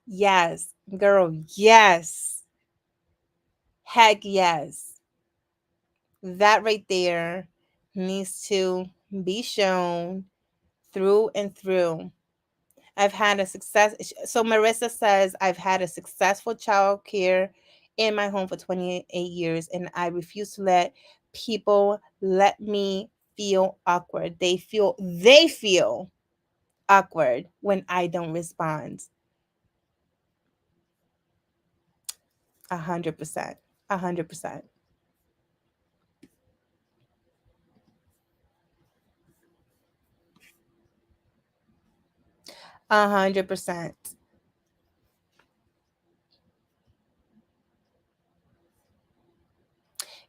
Yes. Girl, yes. Heck yes. That right there needs to be shown through and through. I've had a success. So Marissa says, I've had a successful child care in my home for 28 years, and I refuse to let people let me feel awkward. They feel awkward when I don't respond. 100%. 100%. 100%.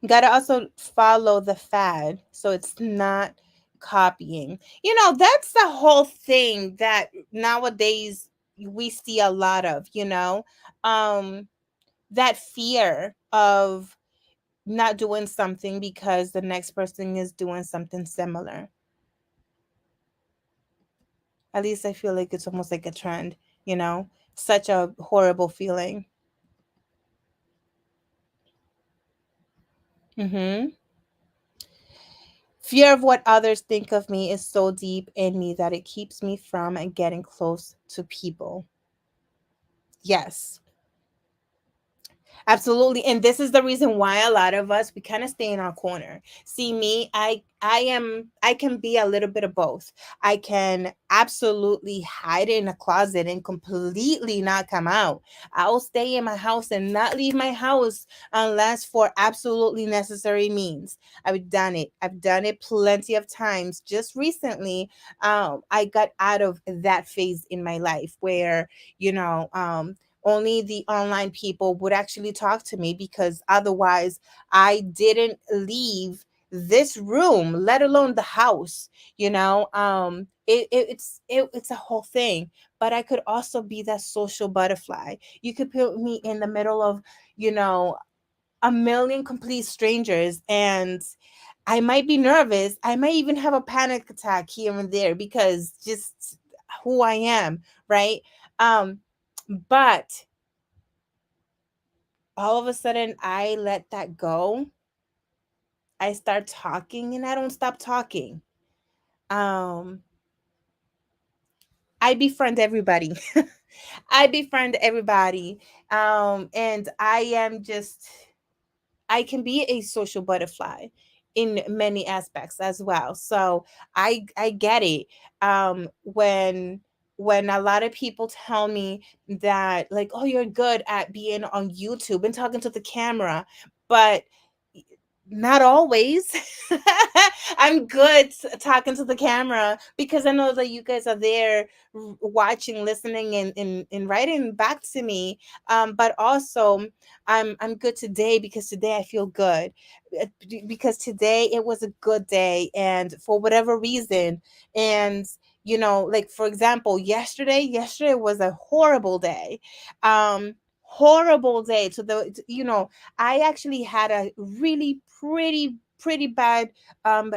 Got to also follow the fad so it's not copying. That's the whole thing that nowadays we see a lot of, um that fear of not doing something because the next person is doing something similar. At least I feel like it's almost like a trend, you know? Such a horrible feeling. Mhm. Fear of what others think of me is so deep in me that it keeps me from getting close to people. Yes. Absolutely. And this is the reason why a lot of us we kind of stay in our corner. See me, I can be a little bit of both. I can absolutely hide in a closet and completely not come out. I'll stay in my house and not leave my house unless for absolutely necessary means. I've done it. I've done it plenty of times. Just recently, I got out of that phase in my life where, only the online people would actually talk to me because otherwise I didn't leave this room, let alone the house. It's a whole thing. But I could also be that social butterfly. You could put me in the middle of, you know, a million complete strangers, and I might be nervous. I might even have a panic attack here and there because just who I am, right? Um, but all of a sudden I let that go. I start talking and I don't stop talking. Um I befriend everybody. I befriend everybody. And I can be a social butterfly in many aspects as well. So I get it. When a lot of people tell me that, like, oh, you're good at being on YouTube and talking to the camera, but not always. I'm good talking to the camera because I know that you guys are there watching, listening, and writing back to me. But also, I'm good today because today I feel good. Because today it was a good day, and for whatever reason, and like for example, yesterday was a horrible day. Horrible day. So I actually had a really pretty bad, um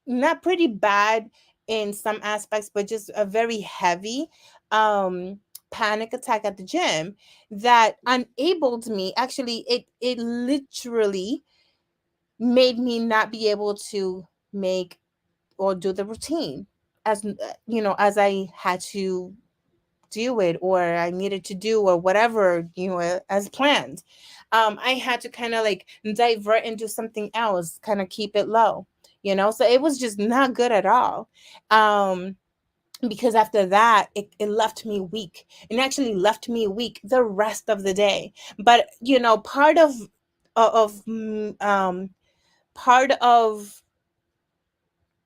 not pretty bad in some aspects, but just a very heavy um panic attack at the gym that enabled me. Actually, it literally made me not be able to make or do the routine as I had to do it, or I needed to do, or whatever, as planned. I had to kind of like divert and do something else, kind of keep it low. So it was just not good at all. Because after that, it left me weak, and actually left me weak the rest of the day. But part of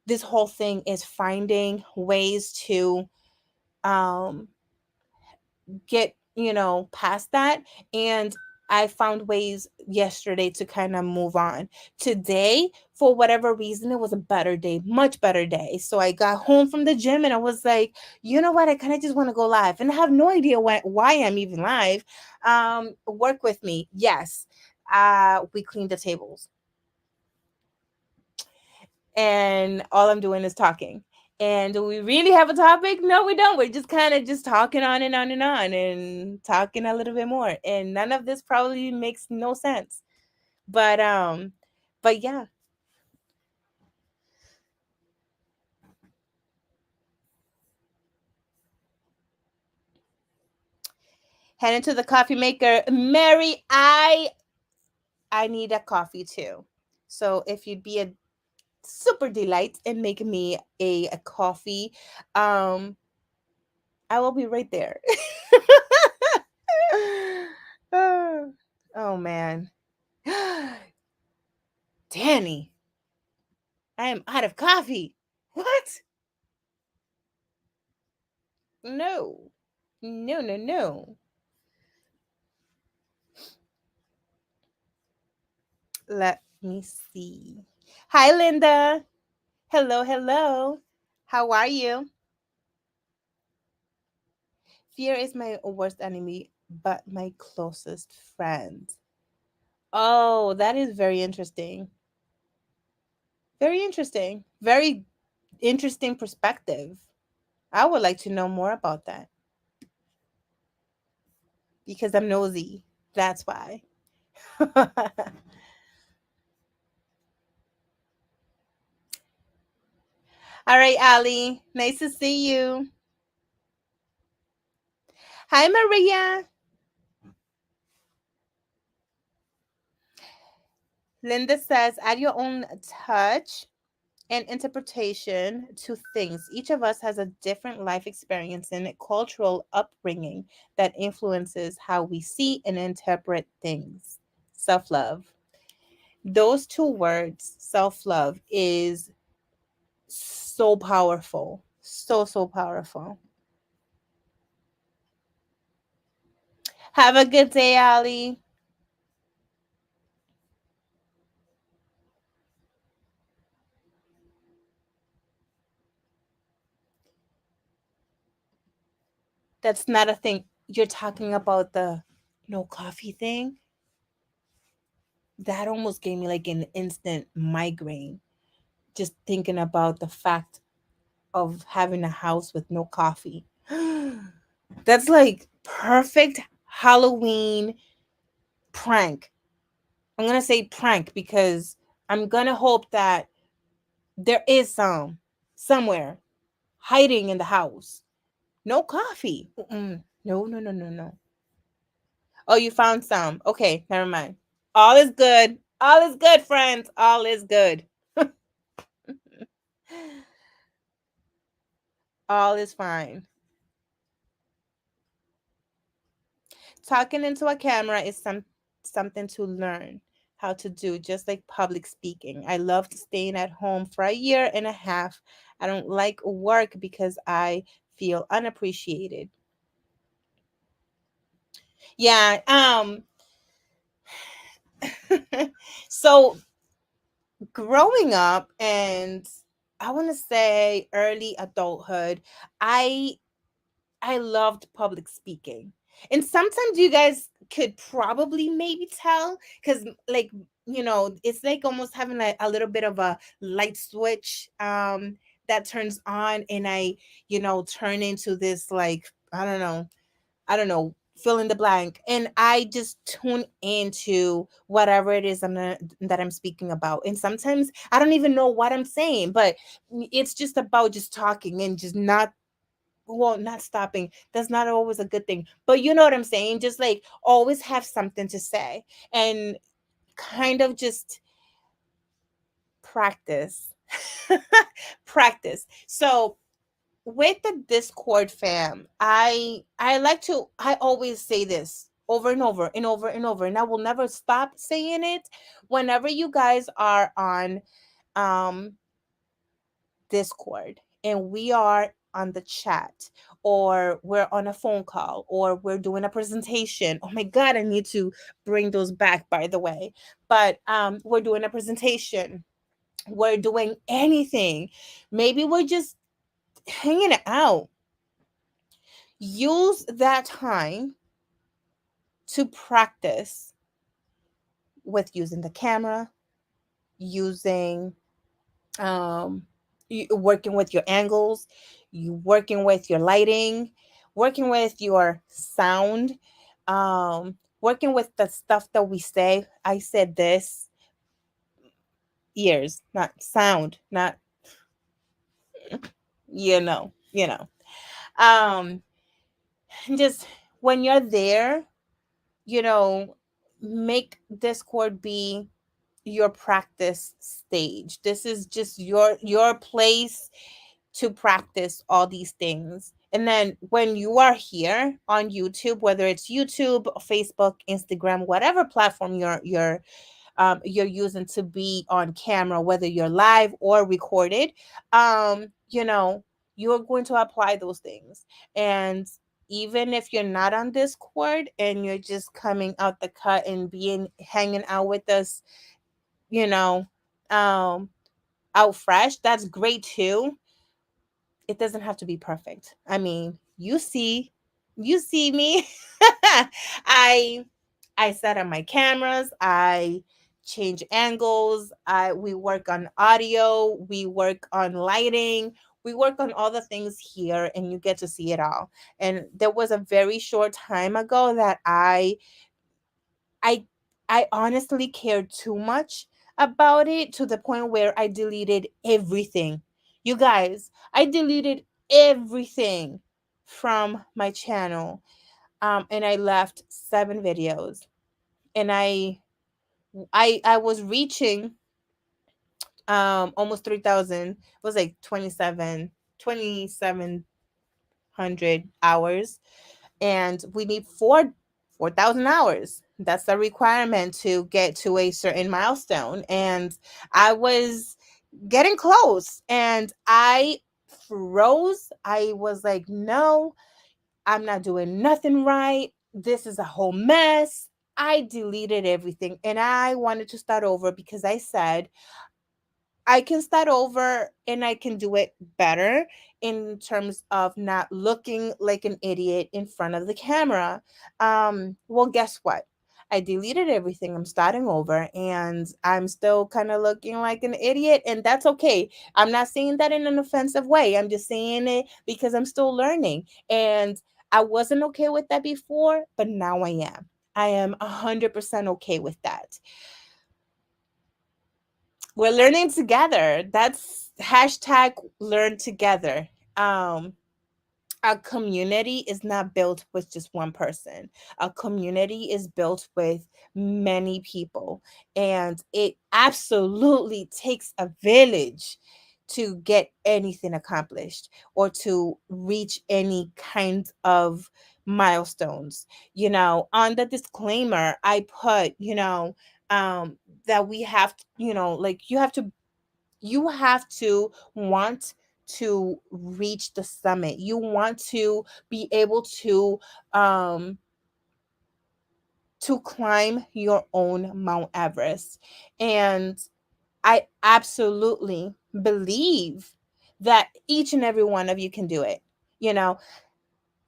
this whole thing is finding ways to um get past that. And I found ways yesterday to kind of move on. Today, for whatever reason, it was a better day, much better day. So I got home from the gym and I was like, you know what, I kind of just want to go live, and I have no idea why I'm even live. Work with me. Yes. We cleaned the tables, and all I'm doing is talking. And do we really have a topic? No, we don't. We're just kind of just talking on and on and on and talking a little bit more. And none of this probably makes no sense. But yeah, head into the coffee maker. Mary, I need a coffee too. So if you'd be a super delight and make me a coffee, um, I will be right there. Oh man. Danny, I am out of coffee. What? No. No, no, no. Let me see. Hi, Linda. Hello, hello. How are you? Fear is my worst enemy, but my closest friend. Oh, that is very interesting. Very interesting. Very interesting perspective. I would like to know more about that because I'm nosy. That's why. All right, Ali. Nice to see you. Hi, Maria. Linda says, add your own touch and interpretation to things. Each of us has a different life experience and cultural upbringing that influences how we see and interpret things. Self love. Those two words, self love, is so powerful. So, so powerful. Have a good day, Ali. That's not a thing. You're talking about the no coffee thing? That almost gave me like an instant migraine just thinking about the fact of having a house with no coffee. That's like perfect Halloween prank. I'm going to say prank because I'm going to hope that there is some somewhere hiding in the house. No coffee. Mm-mm. No, no, no, no, no. Oh, you found some. Okay, never mind. All is good. All is good, friends. All is good. All is fine. Talking into a camera is something to learn how to do just like public speaking. I loved staying at home for a year and a half. I don't like work because I feel unappreciated. Yeah. So growing up and I want to say early adulthood, I I loved public speaking. And sometimes you guys could probably maybe tell cuz like it's like almost having a little bit of a light switch that turns on and I turn into this like I don't know, fill in the blank. And I just tune into whatever it is that I'm speaking about. And sometimes I don't even know what I'm saying, but it's just about just talking and just not stopping. That's not always a good thing. But you know what I'm saying? Just like always have something to say and kind of just practice. Practice. So with the Discord fam, I always say this over and over and over and over, and I will never stop saying it. Whenever you guys are on um Discord and we are on the chat or we're on a phone call or we're doing a presentation. Oh my god, I need to bring those back by the way. But we're doing a presentation. We're doing anything. Maybe we're just hanging out. Use that time to practice with using the camera, using working with your angles, you working with your lighting, working with your sound, working with the stuff that we say. I said this ears, not sound, not you know. Just when you're there, you know, make Discord be your practice stage. This is just your place to practice all these things. And then when you are here on YouTube, whether it's YouTube, Facebook, Instagram, whatever platform you're using to be on camera, whether you're live or recorded, you're going to apply those things. And even if you're not on Discord and you're just coming out the cut and being hanging out with us, you know, um, out fresh, that's great too. It doesn't have to be perfect. I mean, you see me. I I set up my cameras, I change angles, I we work on audio, we work on lighting, we work on all the things here and you get to see it all. And there was a very short time ago that I I honestly cared too much about it to the point where I deleted everything. You guys, I deleted everything from my channel. And I left 7 videos. And I was reaching almost 3,000. It was like 2,700 hours, and we need 4,000 hours. That's the requirement to get to a certain milestone. And I was getting close and I froze. I was like, no, I'm not doing nothing right. This is a whole mess. I deleted everything and I wanted to start over because I said, I can start over and I can do it better in terms of not looking like an idiot in front of the camera. Well, guess what? I deleted everything. I'm starting over and I'm still kind of looking like an idiot, and that's okay. I'm not saying that in an offensive way. I'm just saying it because I'm still learning. And I wasn't okay with that before, but now I am. I am 100% okay with that. We're learning together. That's hashtag learn together. Um, a community is not built with just one person. A community is built with many people. And it absolutely takes a village to get anything accomplished or to reach any kind of milestones. On the disclaimer, I put, um that we have to, like you have to want to reach the summit. You want to be able um to climb your own Mount Everest. And I absolutely believe that each and every one of you can do it. You know,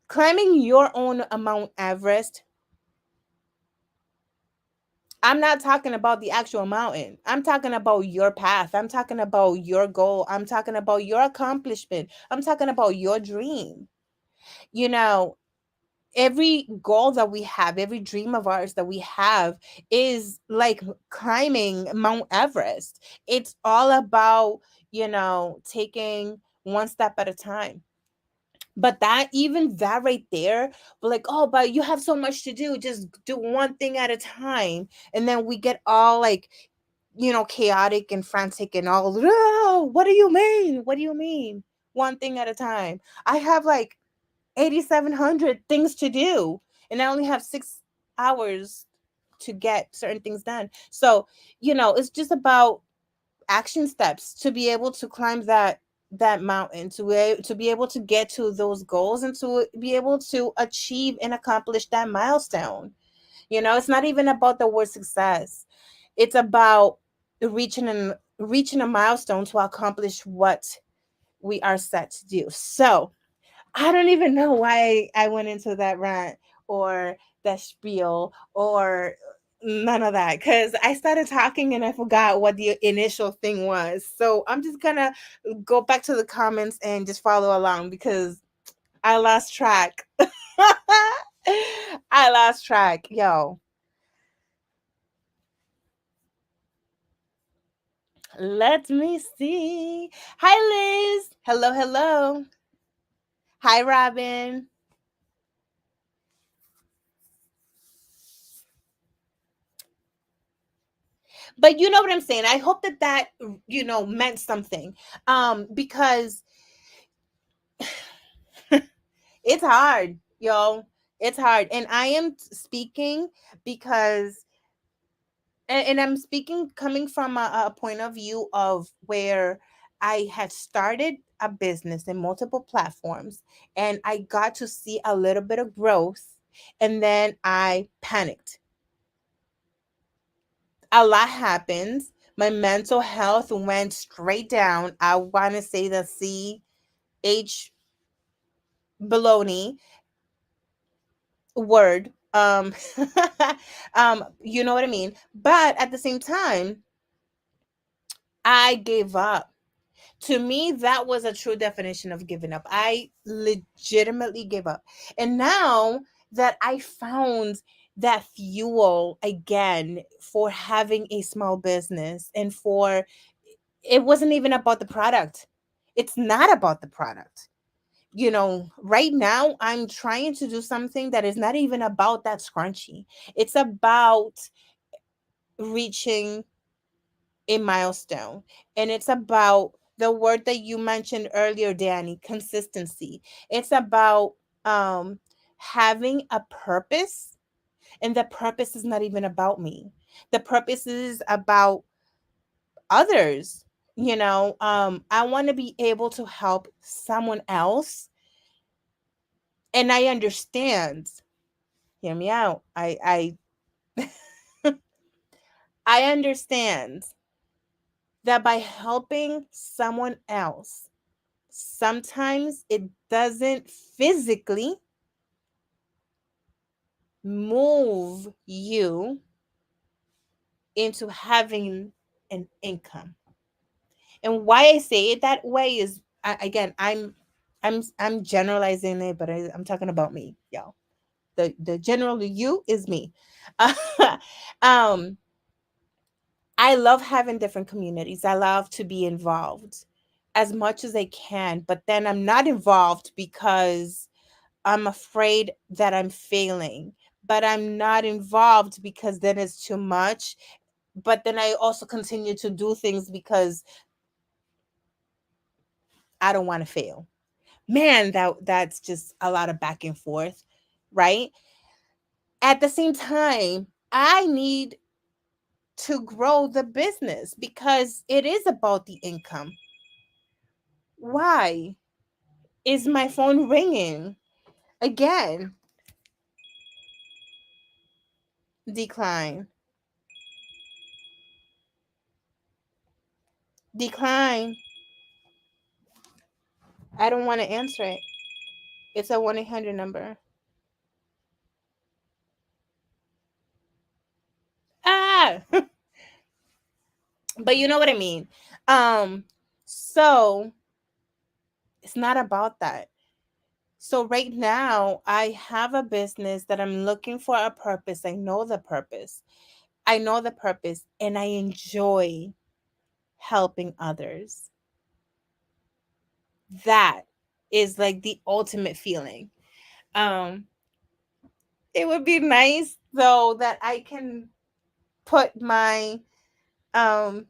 climbing your own Mount Everest, I'm not talking about the actual mountain. I'm talking about your path. I'm talking about your goal. I'm talking about your accomplishment. I'm talking about your dream. You know, every goal that we have, every dream of ours that we have is like climbing Mount Everest. It's all about, taking one step at a time. But that, even that right there, we're like, oh, but you have so much to do. Just do one thing at a time. And then we get all like, chaotic and frantic and all, "Oh, what do you mean? What do you mean? One thing at a time. I have like 8,700 things to do, and I only have 6 hours to get certain things done." So, it's just about action steps to be able to climb that mountain, to be able to get to those goals and to be able to achieve and accomplish that milestone. It's not even about the word success. It's about reaching a milestone to accomplish what we are set to do. So, I don't even know why I went into that rant or that spiel or none of that, because I started talking and I forgot what the initial thing was. So I'm just gonna go back to the comments and just follow along because I lost track. I lost track. Yo, let me see. Hi, Liz. Hello, hello. Hi, Robin. But you know what I'm saying? I hope that meant something. Because it's hard, yo. It's hard. And I am speaking because and I'm speaking coming from a point of view of where I had started a business in multiple platforms and I got to see a little bit of growth, and then I panicked. A lot happened. My mental health went straight down. I want to say the CH baloney word. You know what I mean? But at the same time, I gave up. To me, that was a true definition of giving up. I legitimately gave up. And now that I found that fuel again for having a small business, and for it wasn't even about the product. It's not about the product. Right now I'm trying to do something that is not even about that scrunchie. It's about reaching a milestone. And it's about the word that you mentioned earlier, Danny, consistency. It's about having a purpose, and the purpose is not even about me. The purpose is about others. I want to be able to help someone else, and I understand. Hear me out. I understand that by helping someone else, sometimes it doesn't physically move you into having an income. And why I say it that way is, again, I'm generalizing it, but I'm talking about me, y'all. The general you is me. um, I love having different communities. I love to be involved as much as I can, but then I'm not involved because I'm afraid that I'm failing. But I'm not involved because then it's too much. But then I also continue to do things because I don't want to fail. Man, that's just a lot of back and forth, right? At the same time, I need to grow the business because it is about the income. Why is my phone ringing again? Decline. Decline. I don't want to answer it. It's a 1-800 number. Ah, but you know what I mean. Um, so it's not about that. So right now, I have a business that I'm looking for a purpose. I know the purpose. I know the purpose, and I enjoy helping others. That is like the ultimate feeling. Um, it would be nice though that I can put my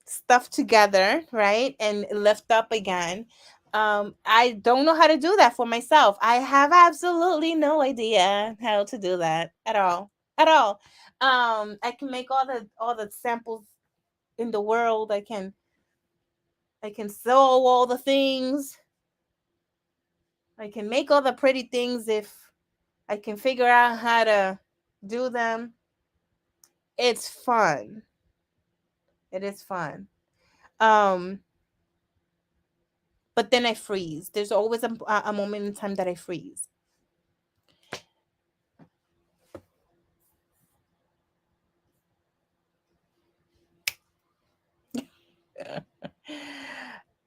stuff together, right? And lift up again. I don't know how to do that for myself. I have absolutely no idea how to do that at all. At all. I can make all the samples in the world. I can sew all the things. I can make all the pretty things if I can figure out how to do them. It's fun. It is fun. Um, but then I freeze. There's always a moment in time that I freeze.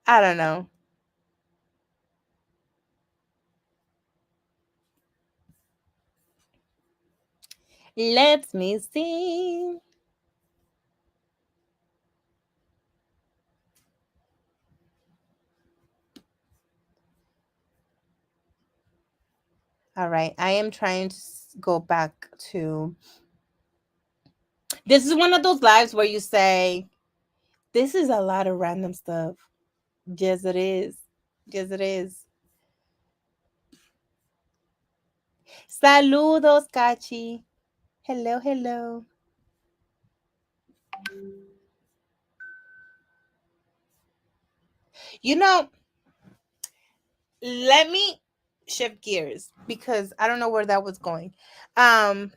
I don't know. Let me see. All right, I am trying to go back to. This is one of those lives where you say, "This is a lot of random stuff." Yes, it is. Yes, it is. Saludos, Kachi. Hello, hello. You know, let me shift gears because I don't know where that was going. Um,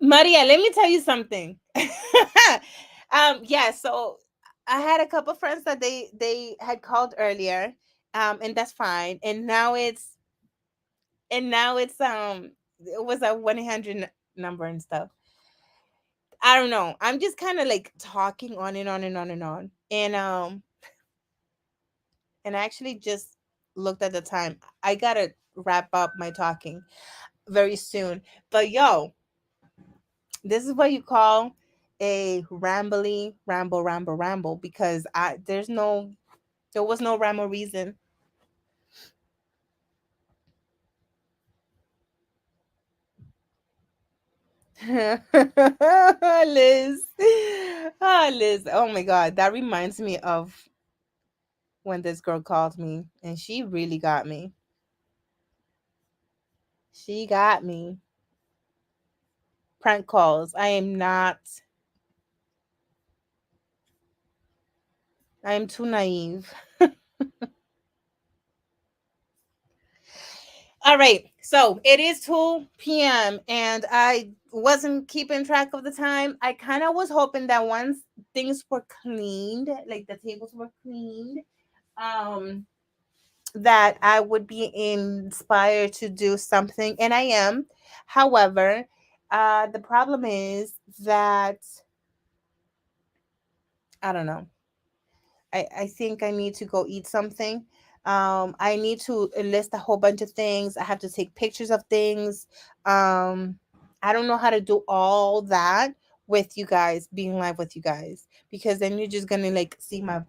Maria, let me tell you something. Yeah, so I had a couple friends that they had called earlier, and that's fine. And now it's it was a 1-800 number and stuff. I don't know. I'm just kind of like talking on and on and on and on. And I actually just looked at the time. I gotta wrap up my talking very soon. But yo, this is what you call a rambly ramble because there was no rhyme or reason. Liz. Ah, Liz. Oh my god, that reminds me of when this girl called me and she really got me. She got me. Prank calls. I am too naive. All right. So it is 2 p.m. and I wasn't keeping track of the time. I kind of was hoping that once things were cleaned, like the tables were cleaned, um, that I would be inspired to do something, and I am. However, the problem is that I don't know. I think I need to go eat something. I need to list a whole bunch of things. I have to take pictures of things. Um, I don't know how to do all that with you guys, being live with you guys, because then you're just gonna like see my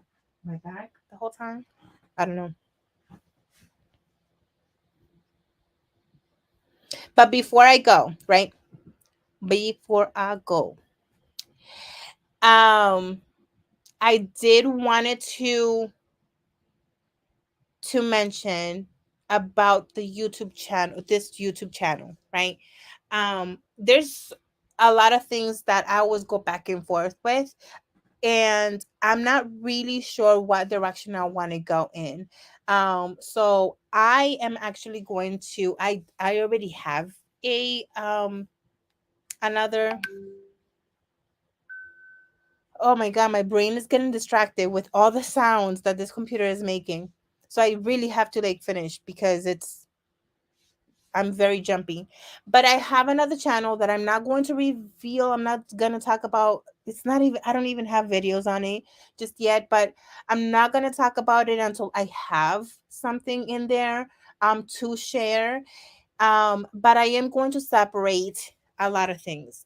back the whole time. I don't know. But before I go, right? Before I go, um, I did wanted to mention about the YouTube channel, this YouTube channel, right? There's a lot of things that I always go back and forth with, and I'm not really sure what direction I want to go in. So I am actually going to I already have a another. Oh my god, my brain is getting distracted with all the sounds that this computer is making. So I really have to like finish because I'm very jumpy. But I have another channel that I'm not going to reveal. I'm not going to talk about. It's not even, I don't even have videos on it just yet, but I'm not going to talk about it until I have something in there to share. But I am going to separate a lot of things.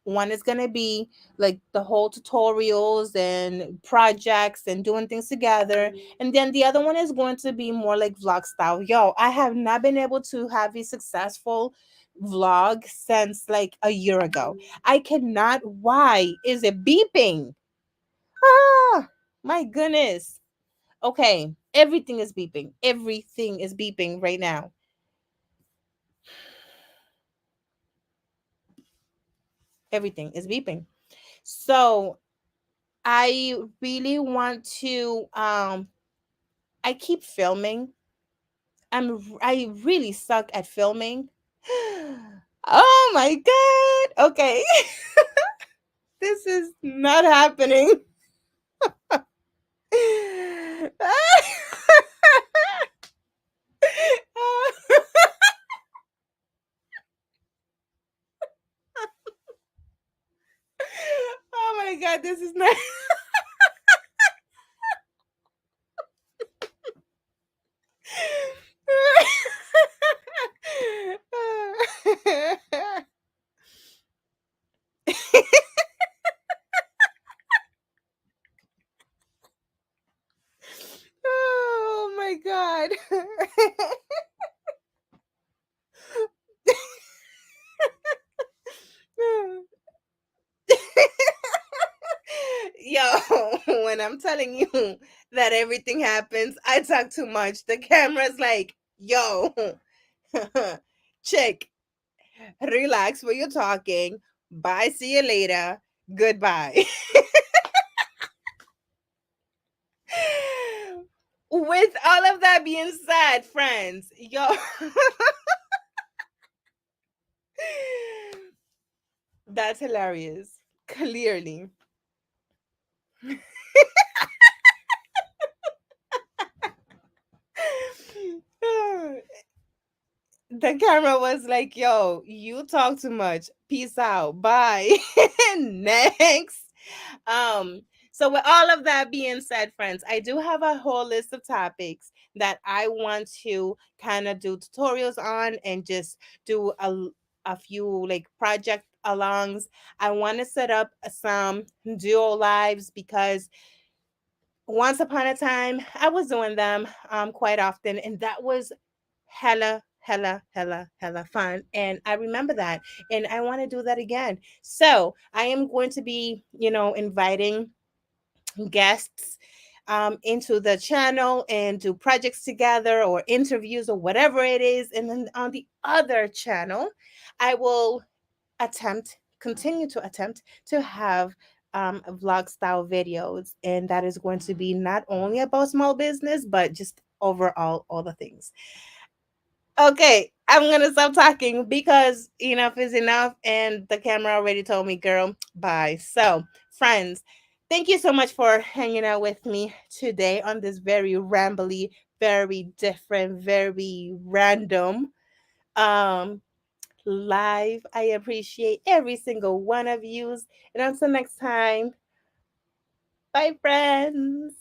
One is going to be like the whole tutorials and projects and doing things together. And then the other one is going to be more like vlog style. Yo, I have not been able to have a successful vlog since like a year ago. I cannot. Why is it beeping? Ah, my goodness. Okay, everything is beeping. Everything is beeping right now. Everything is beeping. So I really want to I keep filming. I really suck at filming. Oh my god. Okay. This is not happening. Oh my god, this is not. Oh my god. Yo, when I'm telling you that everything happens, I talk too much. The camera's like, yo, chick, relax when you're talking. Bye, see you later. Goodbye. With all of that being said, friends, yo, that's hilarious. Clearly. The camera was like, yo, you talk too much. Peace out. Bye. Next. Um, so with all of that being said, friends, I do have a whole list of topics that I want to kind of do tutorials on and just do a few like project alongs. I want to set up some duo lives because once upon a time I was doing them quite often, and that was hella fun, and I remember that, and I want to do that again. So I am going to be, inviting guests into the channel and do projects together or interviews or whatever it is. And then on the other channel, I will continue to attempt to have vlog style videos. And that is going to be not only about small business, but just overall all the things. Okay, I'm gonna stop talking because enough is enough, and the camera already told me, girl, bye. So, friends, thank you so much for hanging out with me today on this very rambly, very different, very random um live. I appreciate every single one of you. And until next time, bye, friends.